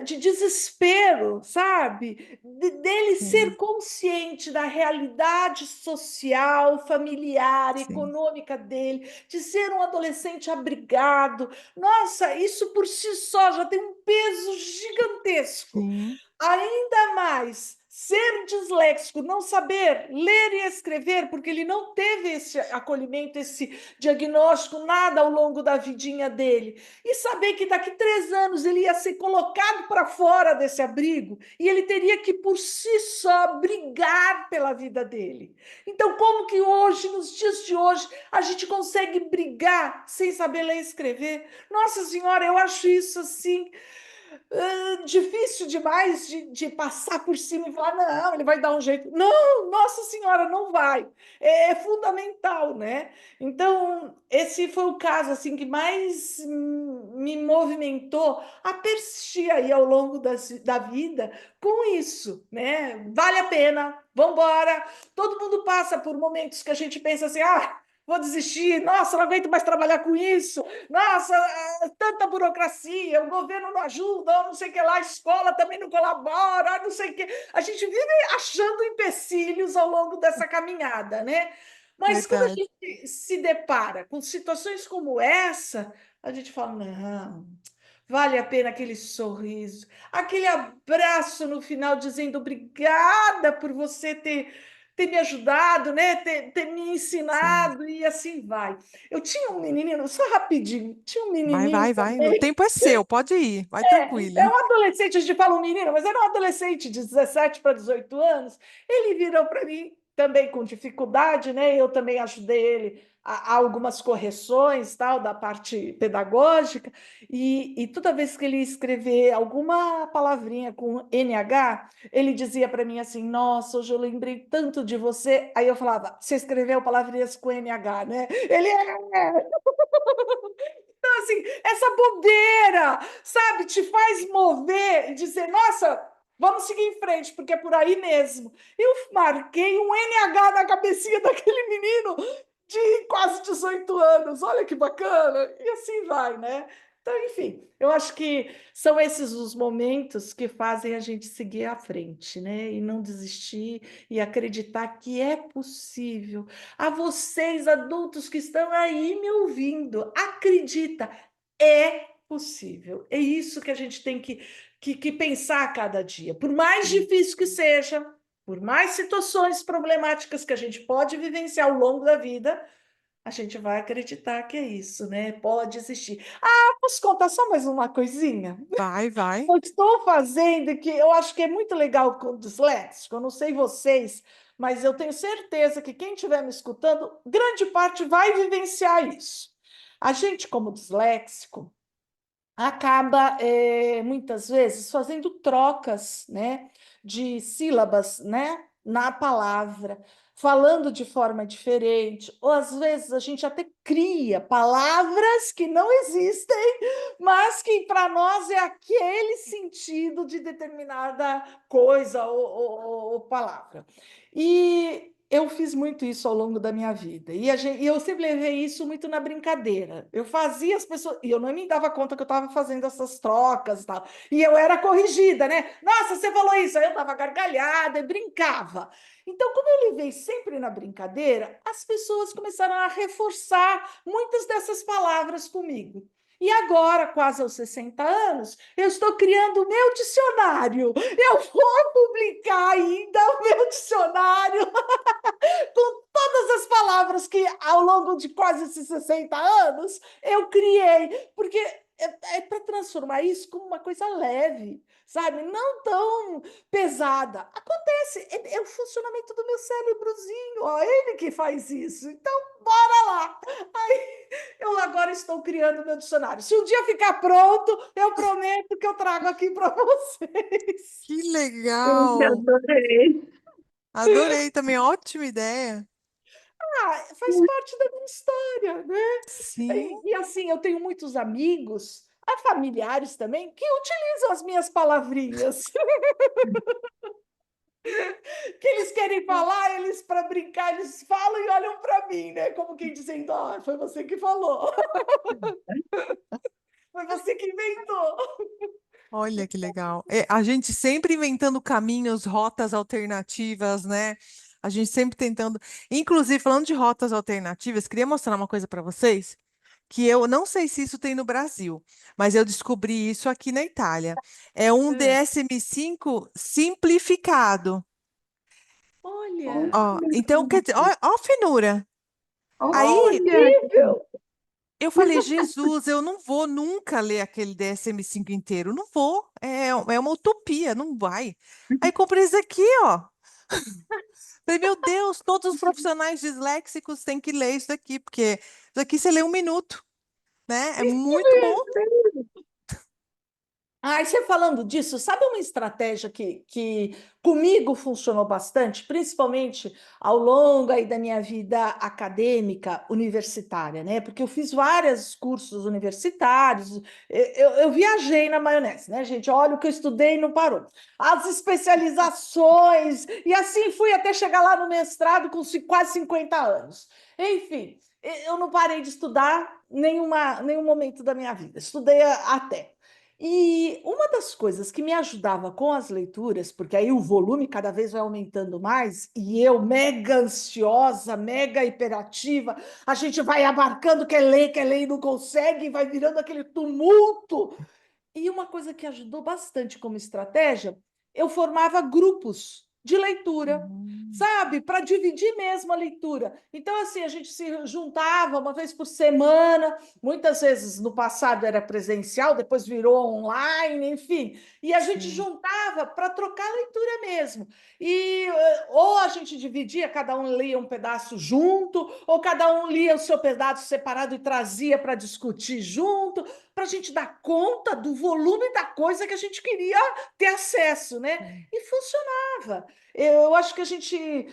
de desespero, sabe? Dele ser Sim, consciente da realidade social, familiar, sim, econômica dele, de ser um adolescente abrigado. Nossa, isso por si só já tem um peso gigantesco. sim, Ainda mais ser disléxico, não saber ler e escrever, porque ele não teve esse acolhimento, esse diagnóstico, nada ao longo da vidinha dele. E saber que daqui 3 anos ele ia ser colocado para fora desse abrigo e ele teria que, por si só, brigar pela vida dele. Então, como que hoje, nos dias de hoje, a gente consegue brigar sem saber ler e escrever? Nossa Senhora, eu acho isso assim difícil demais de passar por cima e falar, não, ele vai dar um jeito. Não, Nossa Senhora, não vai. É fundamental, né? Então, esse foi o caso assim que mais me movimentou a persistir aí ao longo da vida com isso, né? Vale a pena, vamos embora. Todo mundo passa por momentos que a gente pensa assim, vou desistir, nossa, não aguento mais trabalhar com isso, nossa, tanta burocracia, o governo não ajuda, não sei o que lá, a escola também não colabora, não sei o que. A gente vive achando empecilhos ao longo dessa caminhada, né? Mas quando a verdade. gente se depara com situações como essa, a gente fala, não, vale a pena aquele sorriso, aquele abraço no final dizendo obrigada por você ter me ajudado, né? Ter me Sim. ensinado e assim vai. Eu tinha um menininho, só rapidinho, tinha um Vai, menininho vai, vai. O também, tempo é seu, pode ir. Vai é tranquila. um adolescente, a gente fala um menino, mas era um adolescente de 17 para 18 anos. Ele virou para mim também com dificuldade, né? Eu também ajudei ele há algumas correções, tal, da parte pedagógica, e toda vez que ele ia escrever alguma palavrinha com NH, ele dizia para mim assim: Nossa, hoje eu lembrei tanto de você. Aí eu falava: Você escreveu palavrinhas com NH, né? Ele é. Então, assim, essa bobeira, sabe, te faz mover e dizer: Nossa, vamos seguir em frente, porque é por aí mesmo. Eu marquei um NH na cabecinha daquele menino de quase 18 anos. Olha que bacana. E assim vai, né? Então, enfim, eu acho que são esses os momentos que fazem a gente seguir à frente, né? E não desistir e acreditar que é possível. A vocês, adultos que estão aí me ouvindo, acredita, é possível. É isso que a gente tem que pensar a cada dia. Por mais difícil que seja, por mais situações problemáticas que a gente pode vivenciar ao longo da vida, a gente vai acreditar que é isso, né? Pode existir. Ah, posso contar só mais uma coisinha? Vai, vai. Eu estou fazendo que eu acho que é muito legal com o disléxico. Eu não sei vocês, mas eu tenho certeza que quem estiver me escutando, grande parte vai vivenciar isso. A gente, como disléxico, acaba muitas vezes fazendo trocas, né, de sílabas, né, na palavra, falando de forma diferente, ou às vezes a gente até cria palavras que não existem, mas que para nós é aquele sentido de determinada coisa ou palavra. E eu fiz muito isso ao longo da minha vida. E eu sempre levei isso muito na brincadeira. Eu fazia as pessoas. E eu não me dava conta que eu estava fazendo essas trocas e tal. E eu era corrigida, né? Nossa, você falou isso. Aí eu dava gargalhada e brincava. Então, como eu levei sempre na brincadeira, as pessoas começaram a reforçar muitas dessas palavras comigo. E agora, quase aos 60 anos, eu estou criando o meu dicionário. Eu vou publicar ainda o meu dicionário com todas as palavras que ao longo de quase esses 60 anos eu criei, porque é para transformar isso como uma coisa leve, sabe? Não tão pesada. Acontece, é o funcionamento do meu cérebrozinho, ó, ele que faz isso. Então, bora lá. Aí, eu agora estou criando meu dicionário. Se um dia ficar pronto, eu prometo que eu trago aqui para vocês. Que Eu legal! adorei. Adorei também, ótima ideia. Ah, faz parte da minha história, né? Sim, E assim, eu tenho muitos amigos, há familiares também, que utilizam as minhas palavrinhas. Que eles querem falar, eles, para brincar, eles falam e olham para mim, né? Como quem dizendo: Ah, foi você que falou, foi você que inventou. olha que legal. É, a gente sempre inventando caminhos, rotas alternativas, né? A gente sempre tentando. Inclusive, falando de rotas alternativas, queria mostrar uma coisa para vocês, que eu não sei se isso tem no Brasil, mas eu descobri isso aqui na Itália. É um É. DSM-5 simplificado. Olha, Ó, então, quer dizer, ó, ó a finura. Aí Olha, incrível! eu falei, Jesus, eu não vou nunca ler aquele DSM-5 inteiro. Não vou. É uma utopia, não vai. Aí comprei esse aqui, ó. Falei, meu Deus, todos os profissionais disléxicos têm que ler isso daqui, porque isso aqui você lê um minuto, né? É muito bom. Ah, e você falando disso, sabe uma estratégia que comigo funcionou bastante, principalmente ao longo aí da minha vida acadêmica universitária, né? Porque eu fiz vários cursos universitários, eu viajei na maionese, né, gente? Olha o que eu estudei e não parou. As especializações, e assim fui até chegar lá no mestrado com quase 50 anos. Enfim, eu não parei de estudar nenhum momento da minha vida, estudei até. E uma das coisas que me ajudava com as leituras, porque aí o volume cada vez vai aumentando mais, e eu, mega ansiosa, mega hiperativa, a gente vai abarcando, quer ler e não consegue, e vai virando aquele tumulto. E uma coisa que ajudou bastante como estratégia, eu formava grupos. de leitura, Hum, sabe? Para dividir mesmo a leitura. Então, assim, a gente se juntava uma vez por semana, muitas vezes no passado era presencial, depois virou online, enfim, e a gente sim, juntava para trocar leitura mesmo. E ou a gente dividia, cada um lia um pedaço junto, ou cada um lia o seu pedaço separado e trazia para discutir junto, para a gente dar conta do volume da coisa que a gente queria ter acesso, né? sim. E funcionava. Eu acho que a gente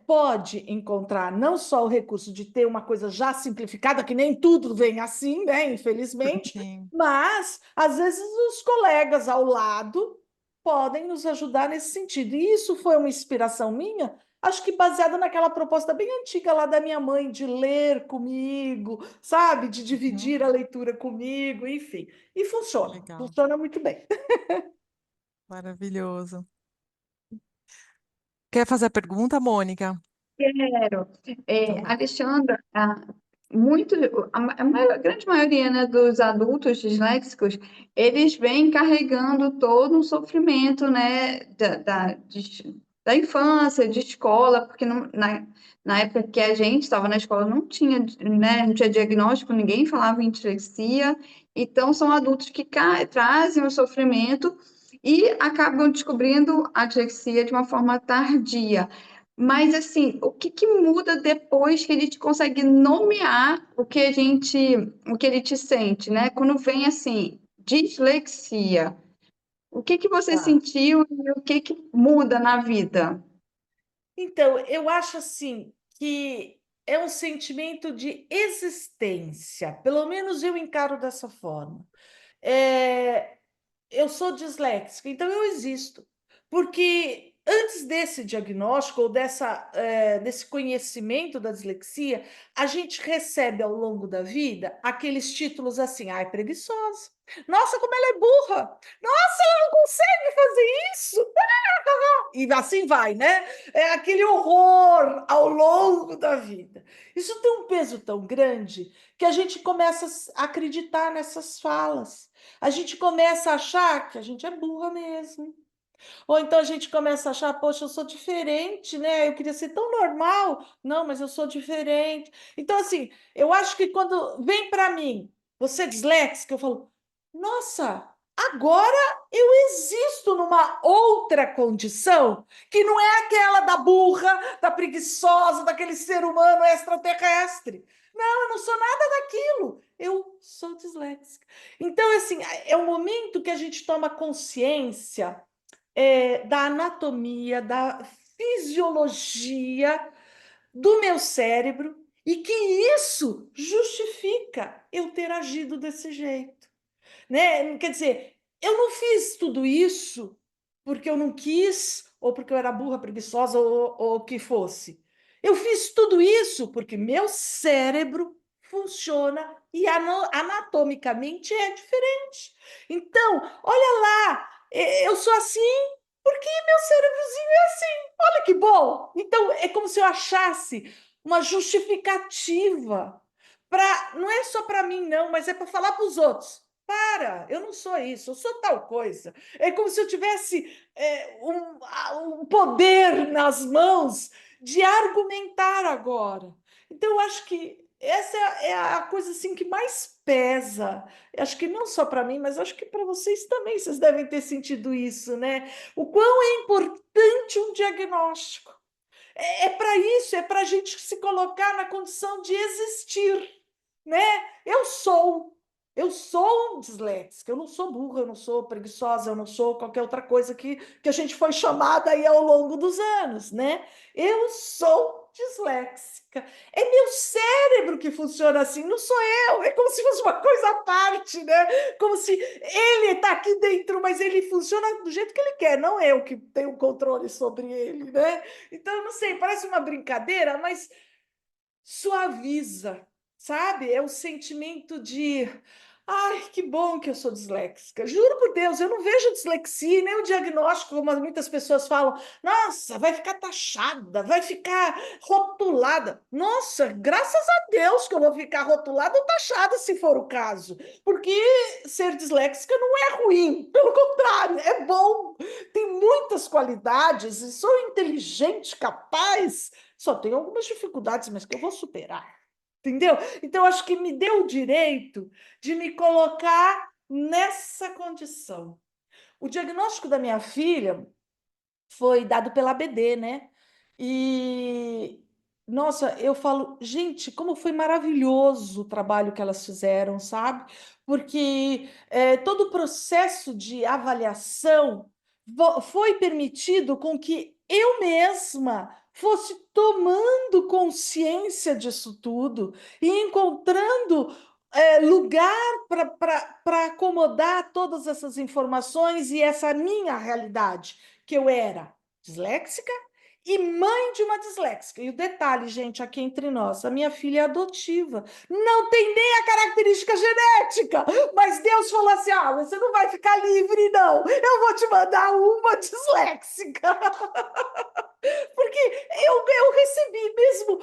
pode encontrar não só o recurso de ter uma coisa já simplificada, que nem tudo vem assim, né? Infelizmente, Sim, mas às vezes os colegas ao lado podem nos ajudar nesse sentido. E isso foi uma inspiração minha, acho que baseada naquela proposta bem antiga lá da minha mãe, de ler comigo, sabe? De uhum, dividir a leitura comigo, enfim. E que funciona, legal, funciona muito bem. maravilhoso. Quer fazer a pergunta, Mônica? Quero. Então, Alexandra, muito, a grande maioria, né, dos adultos disléxicos, eles vêm carregando todo um sofrimento, né, da infância, de escola, porque na época que a gente estava na escola não tinha, né, não tinha diagnóstico, ninguém falava em dislexia, então são adultos que trazem o sofrimento e acabam descobrindo a dislexia de uma forma tardia. Mas assim, o que que muda depois que a gente consegue nomear o que a gente sente, né? Quando vem assim, dislexia, o que que você Tá. sentiu e o que que muda na vida? Então, eu acho assim que é um sentimento de existência, pelo menos eu encaro dessa forma. É, eu sou disléxica, então eu existo. Porque antes desse diagnóstico ou desse conhecimento da dislexia, a gente recebe ao longo da vida aqueles títulos assim, ai, preguiçosa. Nossa, como ela é burra! Nossa, ela não consegue fazer isso! E assim vai, né? É aquele horror ao longo da vida. Isso tem um peso tão grande que a gente começa a acreditar nessas falas. A gente começa a achar que a gente é burra mesmo. Ou então a gente começa a achar, poxa, eu sou diferente, né? Eu queria ser tão normal. Não, mas eu sou diferente. Então, assim, eu acho que quando vem para mim, você é disléxica, eu falo, nossa, agora eu existo numa outra condição que não é aquela da burra, da preguiçosa, daquele ser humano extraterrestre. Não, eu não sou nada daquilo. Eu sou disléxica. Então, assim, é um momento que a gente toma consciência da anatomia, da fisiologia do meu cérebro e que isso justifica eu ter agido desse jeito, né? Quer dizer, eu não fiz tudo isso porque eu não quis ou porque eu era burra, preguiçosa ou o que fosse. Eu fiz tudo isso porque meu cérebro funciona e anatomicamente é diferente. Então, olha lá, eu sou assim porque meu cérebrozinho é assim. Olha que bom! Então, é como se eu achasse uma justificativa para, não é só para mim, não, mas é para falar para os outros. Para, eu não sou isso, eu sou tal coisa. É como se eu tivesse um poder nas mãos de argumentar agora. Então, eu acho que essa é a coisa assim que mais pesa. Eu acho que não só para mim, mas acho que para vocês também, vocês devem ter sentido isso, né? O quão é importante um diagnóstico. É para isso, é para a gente se colocar na condição de existir, né? Eu sou, eu sou disléxica, eu não sou burra, eu não sou preguiçosa, eu não sou qualquer outra coisa que a gente foi chamada aí ao longo dos anos, né? Eu sou disléxica. É meu cérebro que funciona assim, não sou eu. É como se fosse uma coisa à parte, né? Como se ele está aqui dentro, mas ele funciona do jeito que ele quer, não eu que tenho o controle sobre ele, né? Então, eu não sei, parece uma brincadeira, mas suaviza, sabe? É o sentimento de, Ai, que bom que eu sou disléxica. Juro por Deus, eu não vejo dislexia e nem o diagnóstico, como muitas pessoas falam. Nossa, vai ficar taxada, vai ficar rotulada. Nossa, graças a Deus que eu vou ficar rotulada ou taxada, se for o caso. Porque ser disléxica não é ruim, pelo contrário, é bom. Tem muitas qualidades e sou inteligente, capaz. Só tenho algumas dificuldades, mas que eu vou superar. Entendeu? Então, acho que me deu o direito de me colocar nessa condição. O diagnóstico da minha filha foi dado pela ABD, né? E, nossa, eu falo, gente, como foi maravilhoso o trabalho que elas fizeram, sabe? Porque todo o processo de avaliação foi permitido com que eu mesma fosse tomando consciência disso tudo e encontrando lugar para acomodar todas essas informações e essa minha realidade que eu era disléxica e mãe de uma disléxica. E o detalhe, gente, aqui entre nós, a minha filha é adotiva. Não tem nem a característica genética, mas Deus falou assim: ah, você não vai ficar livre, não. Eu vou te mandar uma disléxica. Porque eu recebi mesmo,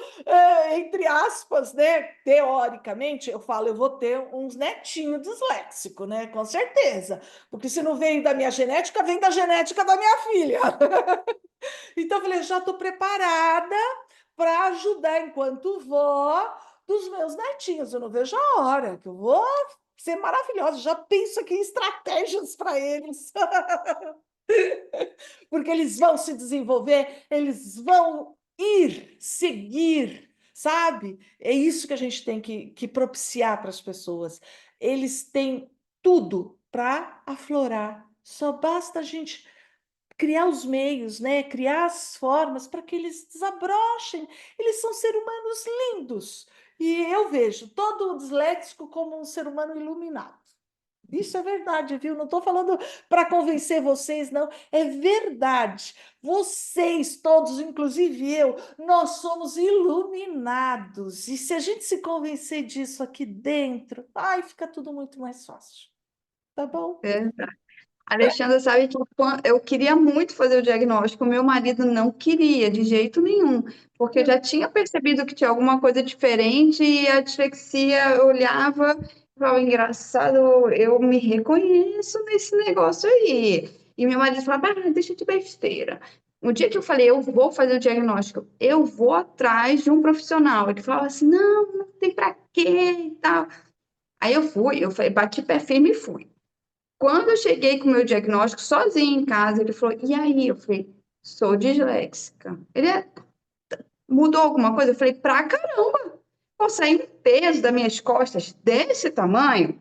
entre aspas, né? Teoricamente, eu falo, eu vou ter uns netinhos disléxicos, né? Com certeza. Porque se não vem da minha genética, vem da genética da minha filha. Então, eu falei, já estou preparada para ajudar enquanto vó dos meus netinhos. Eu não vejo a hora, que eu vou ser maravilhosa. Já penso aqui em estratégias para eles. Porque eles vão se desenvolver, eles vão ir, seguir, sabe? É isso que a gente tem que propiciar para as pessoas. Eles têm tudo para aflorar. Só basta a gente criar os meios, né? Criar as formas para que eles desabrochem. Eles são seres humanos lindos. E eu vejo todo o disléxico como um ser humano iluminado. Isso é verdade, viu? Não estou falando para convencer vocês, não. É verdade. Vocês todos, inclusive eu, nós somos iluminados. E se a gente se convencer disso aqui dentro, ai, fica tudo muito mais fácil. Tá bom? Alexandra, sabe que eu queria muito fazer o diagnóstico, meu marido não queria de jeito nenhum, porque eu já tinha percebido que tinha alguma coisa diferente e a dislexia eu olhava e falava, engraçado, eu me reconheço nesse negócio aí. E meu marido falava, ah, deixa de besteira. O dia que eu falei, eu vou fazer o diagnóstico, eu vou atrás de um profissional. Ele falava assim, não, não tem pra quê e tal. Aí eu fui, eu falei, bati pé firme e fui. Quando eu cheguei com o meu diagnóstico sozinha em casa, ele falou: E aí? Eu falei: Sou disléxica. Ele mudou alguma coisa? Eu falei: Pra caramba! Pô, saiu um peso das minhas costas desse tamanho,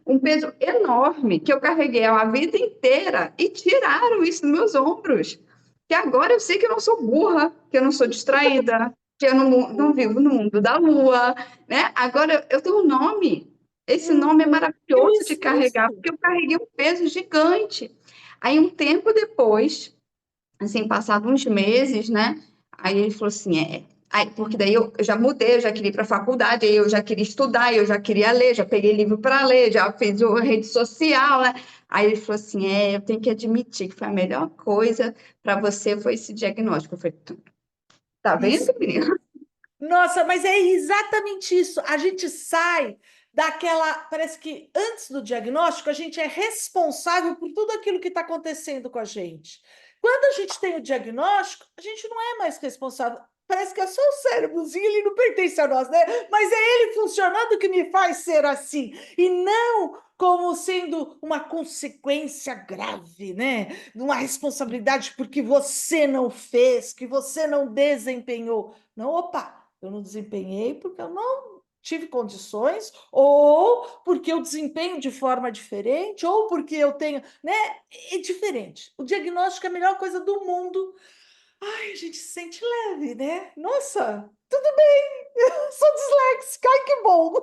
um peso enorme que eu carreguei a vida inteira e tiraram isso dos meus ombros. Que agora eu sei que eu não sou burra, que eu não sou distraída, que eu não vivo no mundo da lua, né? Agora eu tenho um nome. Esse nome é maravilhoso de carregar, Isso. porque eu carreguei um peso gigante. Aí, um tempo depois, assim, passado uns meses, né? Aí ele falou assim, Aí, porque daí eu já mudei, eu já queria ir para a faculdade, aí eu já queria estudar, eu já queria ler, já peguei livro para ler, já fiz a rede social, né? Aí ele falou assim, eu tenho que admitir que foi a melhor coisa para você foi esse diagnóstico. Eu falei, tá Isso. vendo, menina? Nossa, mas é exatamente isso. A gente sai daquela. Parece que antes do diagnóstico, a gente é responsável por tudo aquilo que está acontecendo com a gente. Quando a gente tem o diagnóstico, a gente não é mais responsável. Parece que é só o cérebrozinho, ele não pertence a nós, né? Mas é ele funcionando que me faz ser assim. E não como sendo uma consequência grave, né? Uma responsabilidade porque você não fez, que você não desempenhou. Não, opa, eu não desempenhei porque eu não tive condições, ou porque eu desempenho de forma diferente, ou porque eu tenho, né? É diferente. O diagnóstico é a melhor coisa do mundo. Ai, a gente se sente leve, né? Nossa, tudo bem, eu sou disléxica, ai que bom.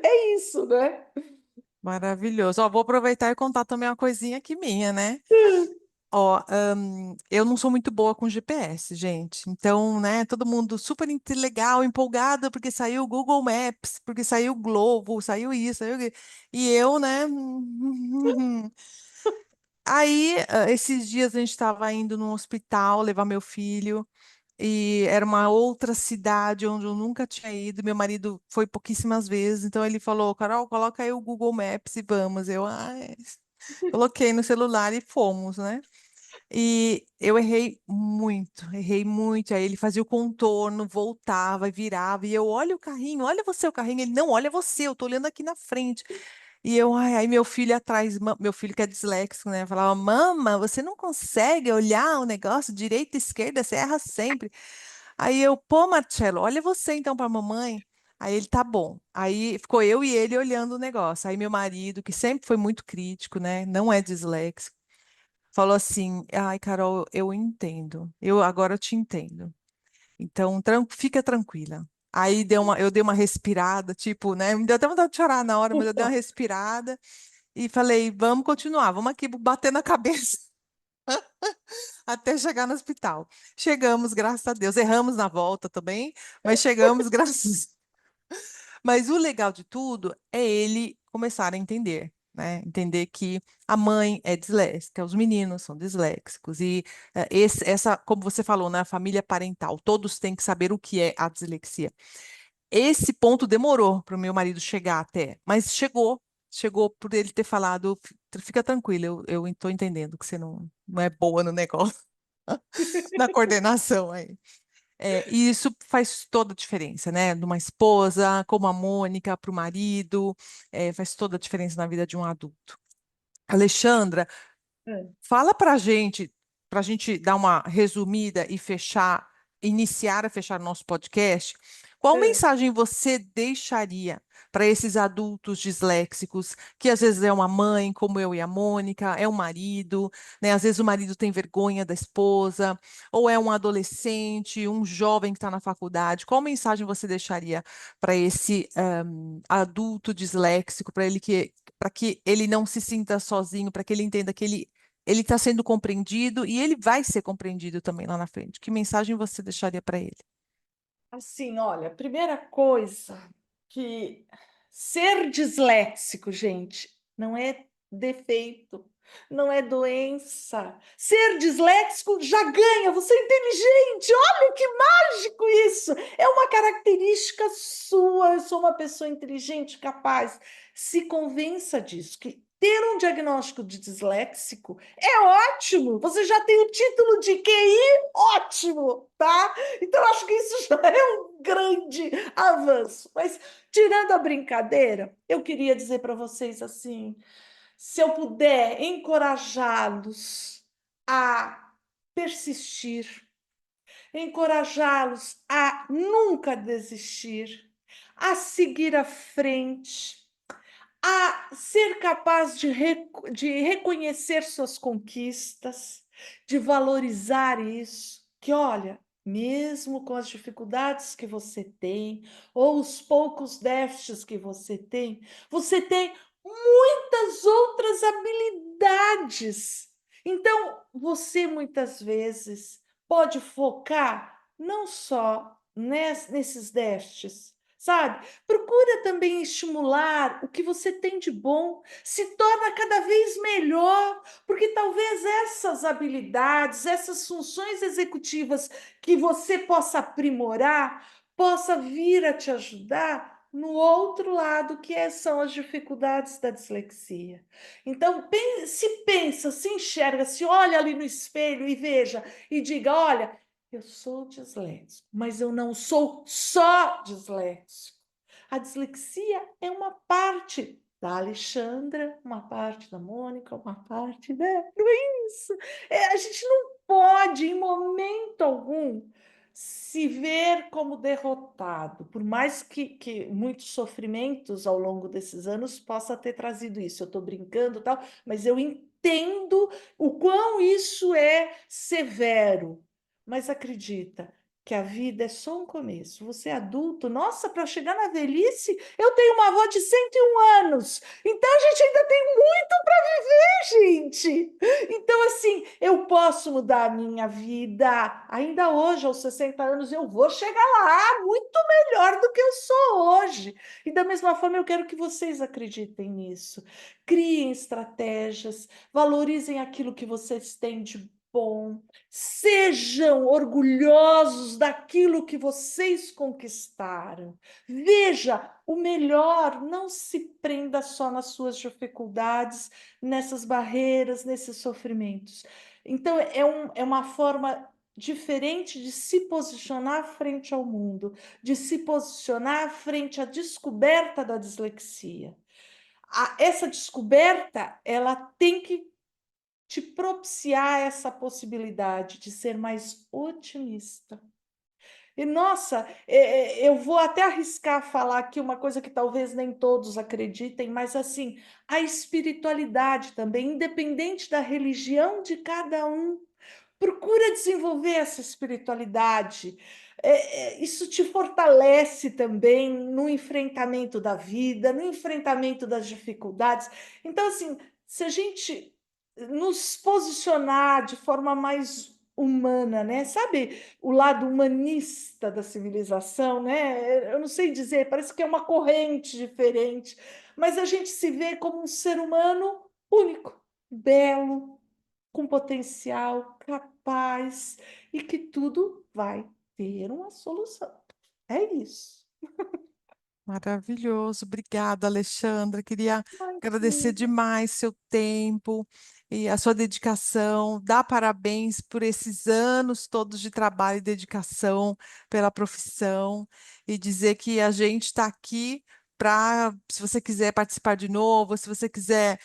É isso, né? Maravilhoso. Ó, vou aproveitar e contar também uma coisinha aqui minha, né? Ó, eu não sou muito boa com GPS, gente. Então, né, todo mundo super legal, empolgado, porque saiu o Google Maps, porque saiu o Globo, saiu isso, saiu aquilo. E eu, né? Aí, esses dias a gente estava indo num hospital levar meu filho, e era uma outra cidade onde eu nunca tinha ido. Meu marido foi pouquíssimas vezes, então ele falou: Carol, coloca aí o Google Maps e vamos. Eu, coloquei no celular e fomos, né? E eu errei muito. Aí ele fazia o contorno, voltava e virava. E eu, olha o carrinho, olha você o carrinho. Ele, não, olha você, eu tô olhando aqui na frente. E eu, aí meu filho atrás, meu filho que é disléxico, né? Falava, mama, você não consegue olhar o negócio direita e esquerda, você erra sempre. Aí eu, pô, Marcelo, olha você então para mamãe. Aí ele, tá bom. Aí ficou eu e ele olhando o negócio. Aí meu marido, que sempre foi muito crítico, né? Não é disléxico, falou assim: ai, Carol, eu entendo. Eu agora te entendo. Então, fica tranquila. Aí eu dei uma respirada, tipo, né? Me deu até vontade de chorar na hora, mas eu dei uma respirada e falei: vamos continuar, vamos aqui bater na cabeça até chegar no hospital. Chegamos, graças a Deus. Erramos na volta também, mas chegamos, graças. Mas o legal de tudo é ele começar a entender, né? Entender que a mãe é disléxica, os meninos são disléxicos e essa, como você falou, né, a família parental, todos têm que saber o que é a dislexia. Esse ponto demorou para o meu marido chegar até, mas chegou por ele ter falado, fica tranquilo, eu estou entendendo que você não é boa no negócio, na coordenação aí. E isso faz toda a diferença, né? De uma esposa, como a Mônica, para o marido, faz toda a diferença na vida de um adulto. Alexandra, É, fala para a gente dar uma resumida e fechar, iniciar a fechar nosso podcast. Qual é. mensagem você deixaria para esses adultos disléxicos, que às vezes é uma mãe, como eu e a Mônica, é um marido, né? Às vezes o marido tem vergonha da esposa, ou é um adolescente, um jovem que está na faculdade. Qual mensagem você deixaria para esse adulto disléxico, para que ele não se sinta sozinho, para que ele entenda que ele está sendo compreendido e ele vai ser compreendido também lá na frente. Que mensagem você deixaria para ele? Assim, olha, primeira coisa que ser disléxico, gente, não é defeito, não é doença. Ser disléxico já ganha, você é inteligente, olha que mágico isso! É uma característica sua, eu sou uma pessoa inteligente, capaz. Se convença disso, que ter um diagnóstico de disléxico é ótimo, você já tem o título de QI, ótimo, tá? Então, acho que isso já é um grande avanço. Mas, tirando a brincadeira, eu queria dizer para vocês assim: se eu puder encorajá-los a persistir, encorajá-los a nunca desistir, a seguir à frente, a ser capaz de reconhecer suas conquistas, de valorizar isso, que olha, mesmo com as dificuldades que você tem, ou os poucos déficits que você tem muitas outras habilidades. Então, você muitas vezes pode focar não só nesses déficits, sabe? Procura também estimular o que você tem de bom, se torna cada vez melhor, porque talvez essas habilidades, essas funções executivas que você possa aprimorar, possa vir a te ajudar no outro lado, são as dificuldades da dislexia. Então, se pensa, se enxerga, se olha ali no espelho e veja e diga: olha, eu sou disléxico, mas eu não sou só disléxico. A dislexia é uma parte da Alexandra, uma parte da Mônica, uma parte, né? Não é isso. A gente não pode, em momento algum, se ver como derrotado, por mais que muitos sofrimentos ao longo desses anos possa ter trazido isso. Eu estou brincando, tal, mas eu entendo o quão isso é severo. Mas acredita que a vida é só um começo. Você é adulto, nossa, para chegar na velhice, eu tenho uma avó de 101 anos. Então a gente ainda tem muito para viver, gente. Então, assim, eu posso mudar a minha vida. Ainda hoje, aos 60 anos, eu vou chegar lá muito melhor do que eu sou hoje. E da mesma forma, eu quero que vocês acreditem nisso. Criem estratégias, valorizem aquilo que vocês têm de bom, sejam orgulhosos daquilo que vocês conquistaram. Veja o melhor, não se prenda só nas suas dificuldades, nessas barreiras, nesses sofrimentos. Então, é uma forma diferente de se posicionar frente ao mundo, de se posicionar frente à descoberta da dislexia. Essa descoberta, ela tem que te propiciar essa possibilidade de ser mais otimista. E, nossa, eu vou até arriscar falar aqui uma coisa que talvez nem todos acreditem, mas assim, a espiritualidade também, independente da religião de cada um, procura desenvolver essa espiritualidade. Isso te fortalece também no enfrentamento da vida, no enfrentamento das dificuldades. Então, assim, se a gente nos posicionar de forma mais humana, né? Sabe o lado humanista da civilização, né? Eu não sei dizer, parece que é uma corrente diferente, mas a gente se vê como um ser humano único, belo, com potencial, capaz e que tudo vai ter uma solução. É isso. Maravilhoso, obrigada, Alexandra. Queria agradecer Imagina. demais seu tempo e a sua dedicação. Dar parabéns por esses anos todos de trabalho e dedicação pela profissão e dizer que a gente está aqui para, se você quiser participar de novo, se você quiser,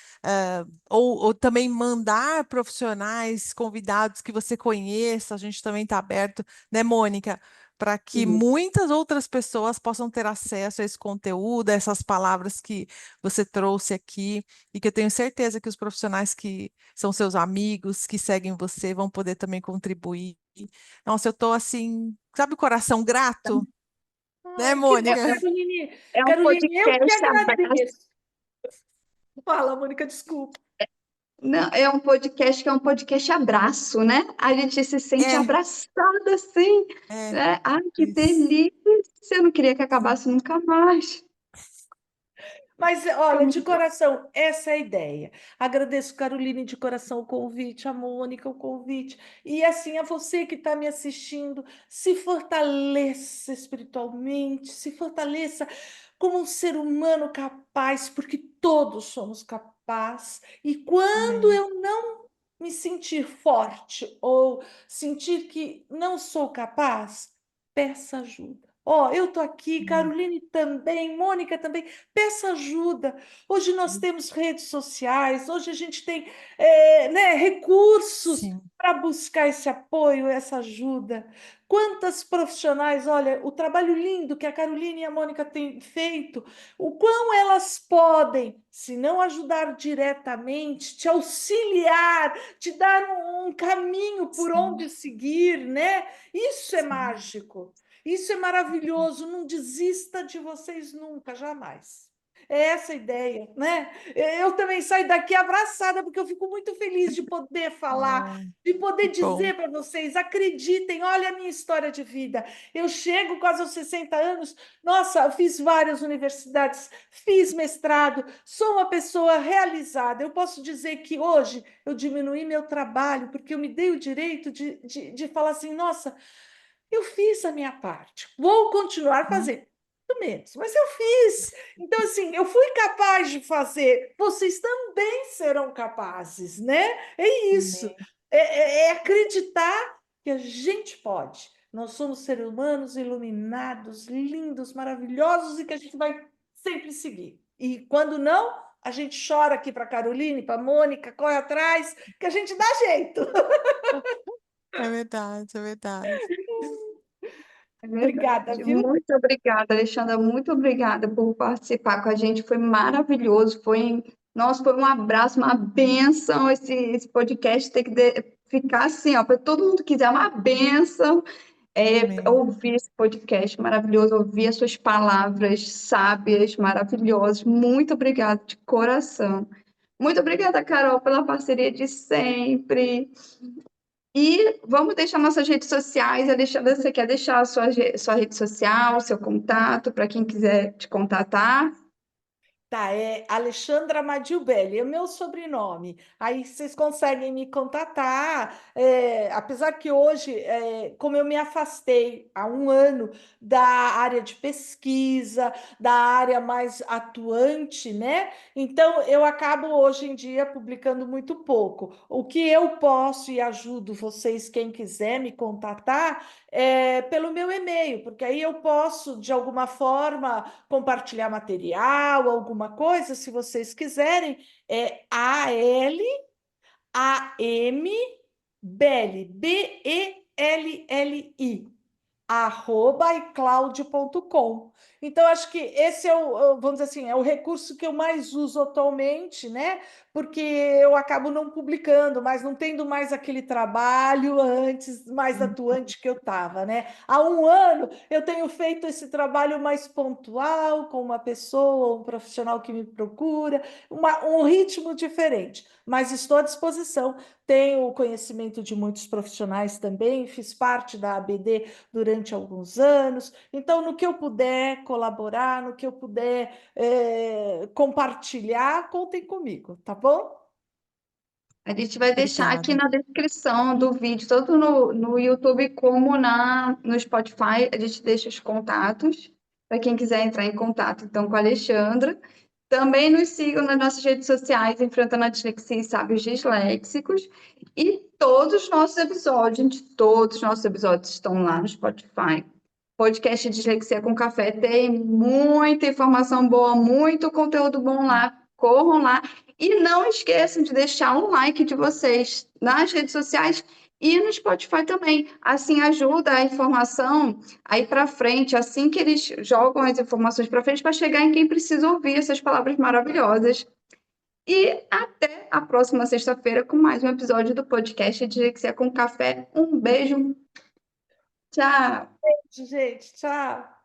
ou também mandar profissionais, convidados que você conheça, a gente também está aberto, né, Mônica? Para que Sim. muitas outras pessoas possam ter acesso a esse conteúdo, a essas palavras que você trouxe aqui, e que eu tenho certeza que os profissionais que são seus amigos, que seguem você, vão poder também contribuir. Nossa, eu estou assim, sabe o coração grato, né, Ai, que bom, Mônica? Caroline. É um Caroline, eu que podcast abraço. agradeço. Fala, Mônica, desculpa. Não, é um podcast que é um podcast abraço, né? A gente se sente É, abraçada assim, é, né? Ai, que isso. delícia! Eu não queria que Sim. acabasse nunca mais. Mas Fica olha, de muito- coração, essa é a ideia. Agradeço, Caroline, de coração o convite, a Mônica o convite. E assim, a você que está me assistindo, se fortaleça espiritualmente, se fortaleça como um ser humano capaz, porque todos somos capazes. E quando Amém. eu não me sentir forte ou sentir que não sou capaz, peça ajuda. Ó, eu tô aqui, Amém. Caroline também, Mônica também. Peça ajuda. Hoje nós temos redes sociais, hoje a gente tem né, recursos Sim, para buscar esse apoio, essa ajuda. Quantas profissionais, olha, o trabalho lindo que a Caroline e a Mônica têm feito, o quão elas podem, se não ajudar diretamente, te auxiliar, te dar um caminho por sim, onde seguir, né? Isso é sim. mágico. Isso é maravilhoso. Não desista de vocês nunca, jamais. É essa a ideia, né? Eu também saio daqui abraçada, porque eu fico muito feliz de poder falar, Oh, de poder que bom. dizer para vocês: acreditem, olha a minha história de vida. Eu chego quase aos 60 anos, nossa, eu fiz várias universidades, fiz mestrado, sou uma pessoa realizada. Eu posso dizer que hoje eu diminuí meu trabalho, porque eu me dei o direito de falar assim: nossa, eu fiz a minha parte, vou continuar Hum, fazendo. Muito menos, mas eu fiz. Então, assim, eu fui capaz de fazer, vocês também serão capazes, né? É isso. Amém. É acreditar que a gente pode. Nós somos seres humanos iluminados, lindos, maravilhosos e que a gente vai sempre seguir. E quando não, a gente chora aqui para a Caroline, para a Mônica, corre atrás, que a gente dá jeito. É verdade, é verdade. É Obrigada, verdade. viu? Muito obrigada, Alexandra. Muito obrigada por participar com a gente. Foi maravilhoso. Nossa, foi um abraço, uma bênção. Esse podcast tem que ficar assim, ó, para todo mundo que quiser, uma bênção. Amém. Ouvir esse podcast maravilhoso, ouvir as suas palavras sábias, maravilhosas. Muito obrigada, de coração. Muito obrigada, Carol, pela parceria de sempre. E vamos deixar nossas redes sociais. Alexandra, você quer deixar a sua rede social, seu contato, para quem quiser te contatar? Tá, é Alexandra Madilbelli, é o meu sobrenome. Aí vocês conseguem me contatar. Apesar que hoje, como eu me afastei há um ano da área de pesquisa, da área mais atuante, né? Então eu acabo hoje em dia publicando muito pouco. O que eu posso e ajudo vocês, quem quiser me contatar, pelo meu e-mail, porque aí eu posso, de alguma forma, compartilhar material, alguma coisa, se vocês quiserem, é ALAM Belli, BELLI, @icloud.com. Então, acho que esse vamos dizer assim, é o recurso que eu mais uso atualmente, né? Porque eu acabo não publicando, mas não tendo mais aquele trabalho antes, mais atuante que eu estava, né? Há um ano eu tenho feito esse trabalho mais pontual, com uma pessoa, um profissional que me procura, um ritmo diferente, mas estou à disposição. Tenho o conhecimento de muitos profissionais também, fiz parte da ABD durante alguns anos. Então, no que eu puder colaborar, no que eu puder compartilhar, contem comigo, tá bom? A gente vai deixar aqui Obrigada. na descrição do vídeo, tanto no YouTube como no Spotify, a gente deixa os contatos para quem quiser entrar em contato então com a Alexandra. Também nos sigam nas nossas redes sociais, Enfrentando a Dislexia e Sábios Disléxicos. E todos os nossos episódios, gente, todos os nossos episódios estão lá no Spotify. Podcast Dislexia com Café tem muita informação boa, muito conteúdo bom lá. Corram lá. E não esqueçam de deixar um like de vocês nas redes sociais e no Spotify também. Assim ajuda a informação a ir para frente, assim que eles jogam as informações para frente, para chegar em quem precisa ouvir essas palavras maravilhosas. E até a próxima sexta-feira com mais um episódio do podcast Dislexia com Café. Um beijo. Tchau. Gente, tchau.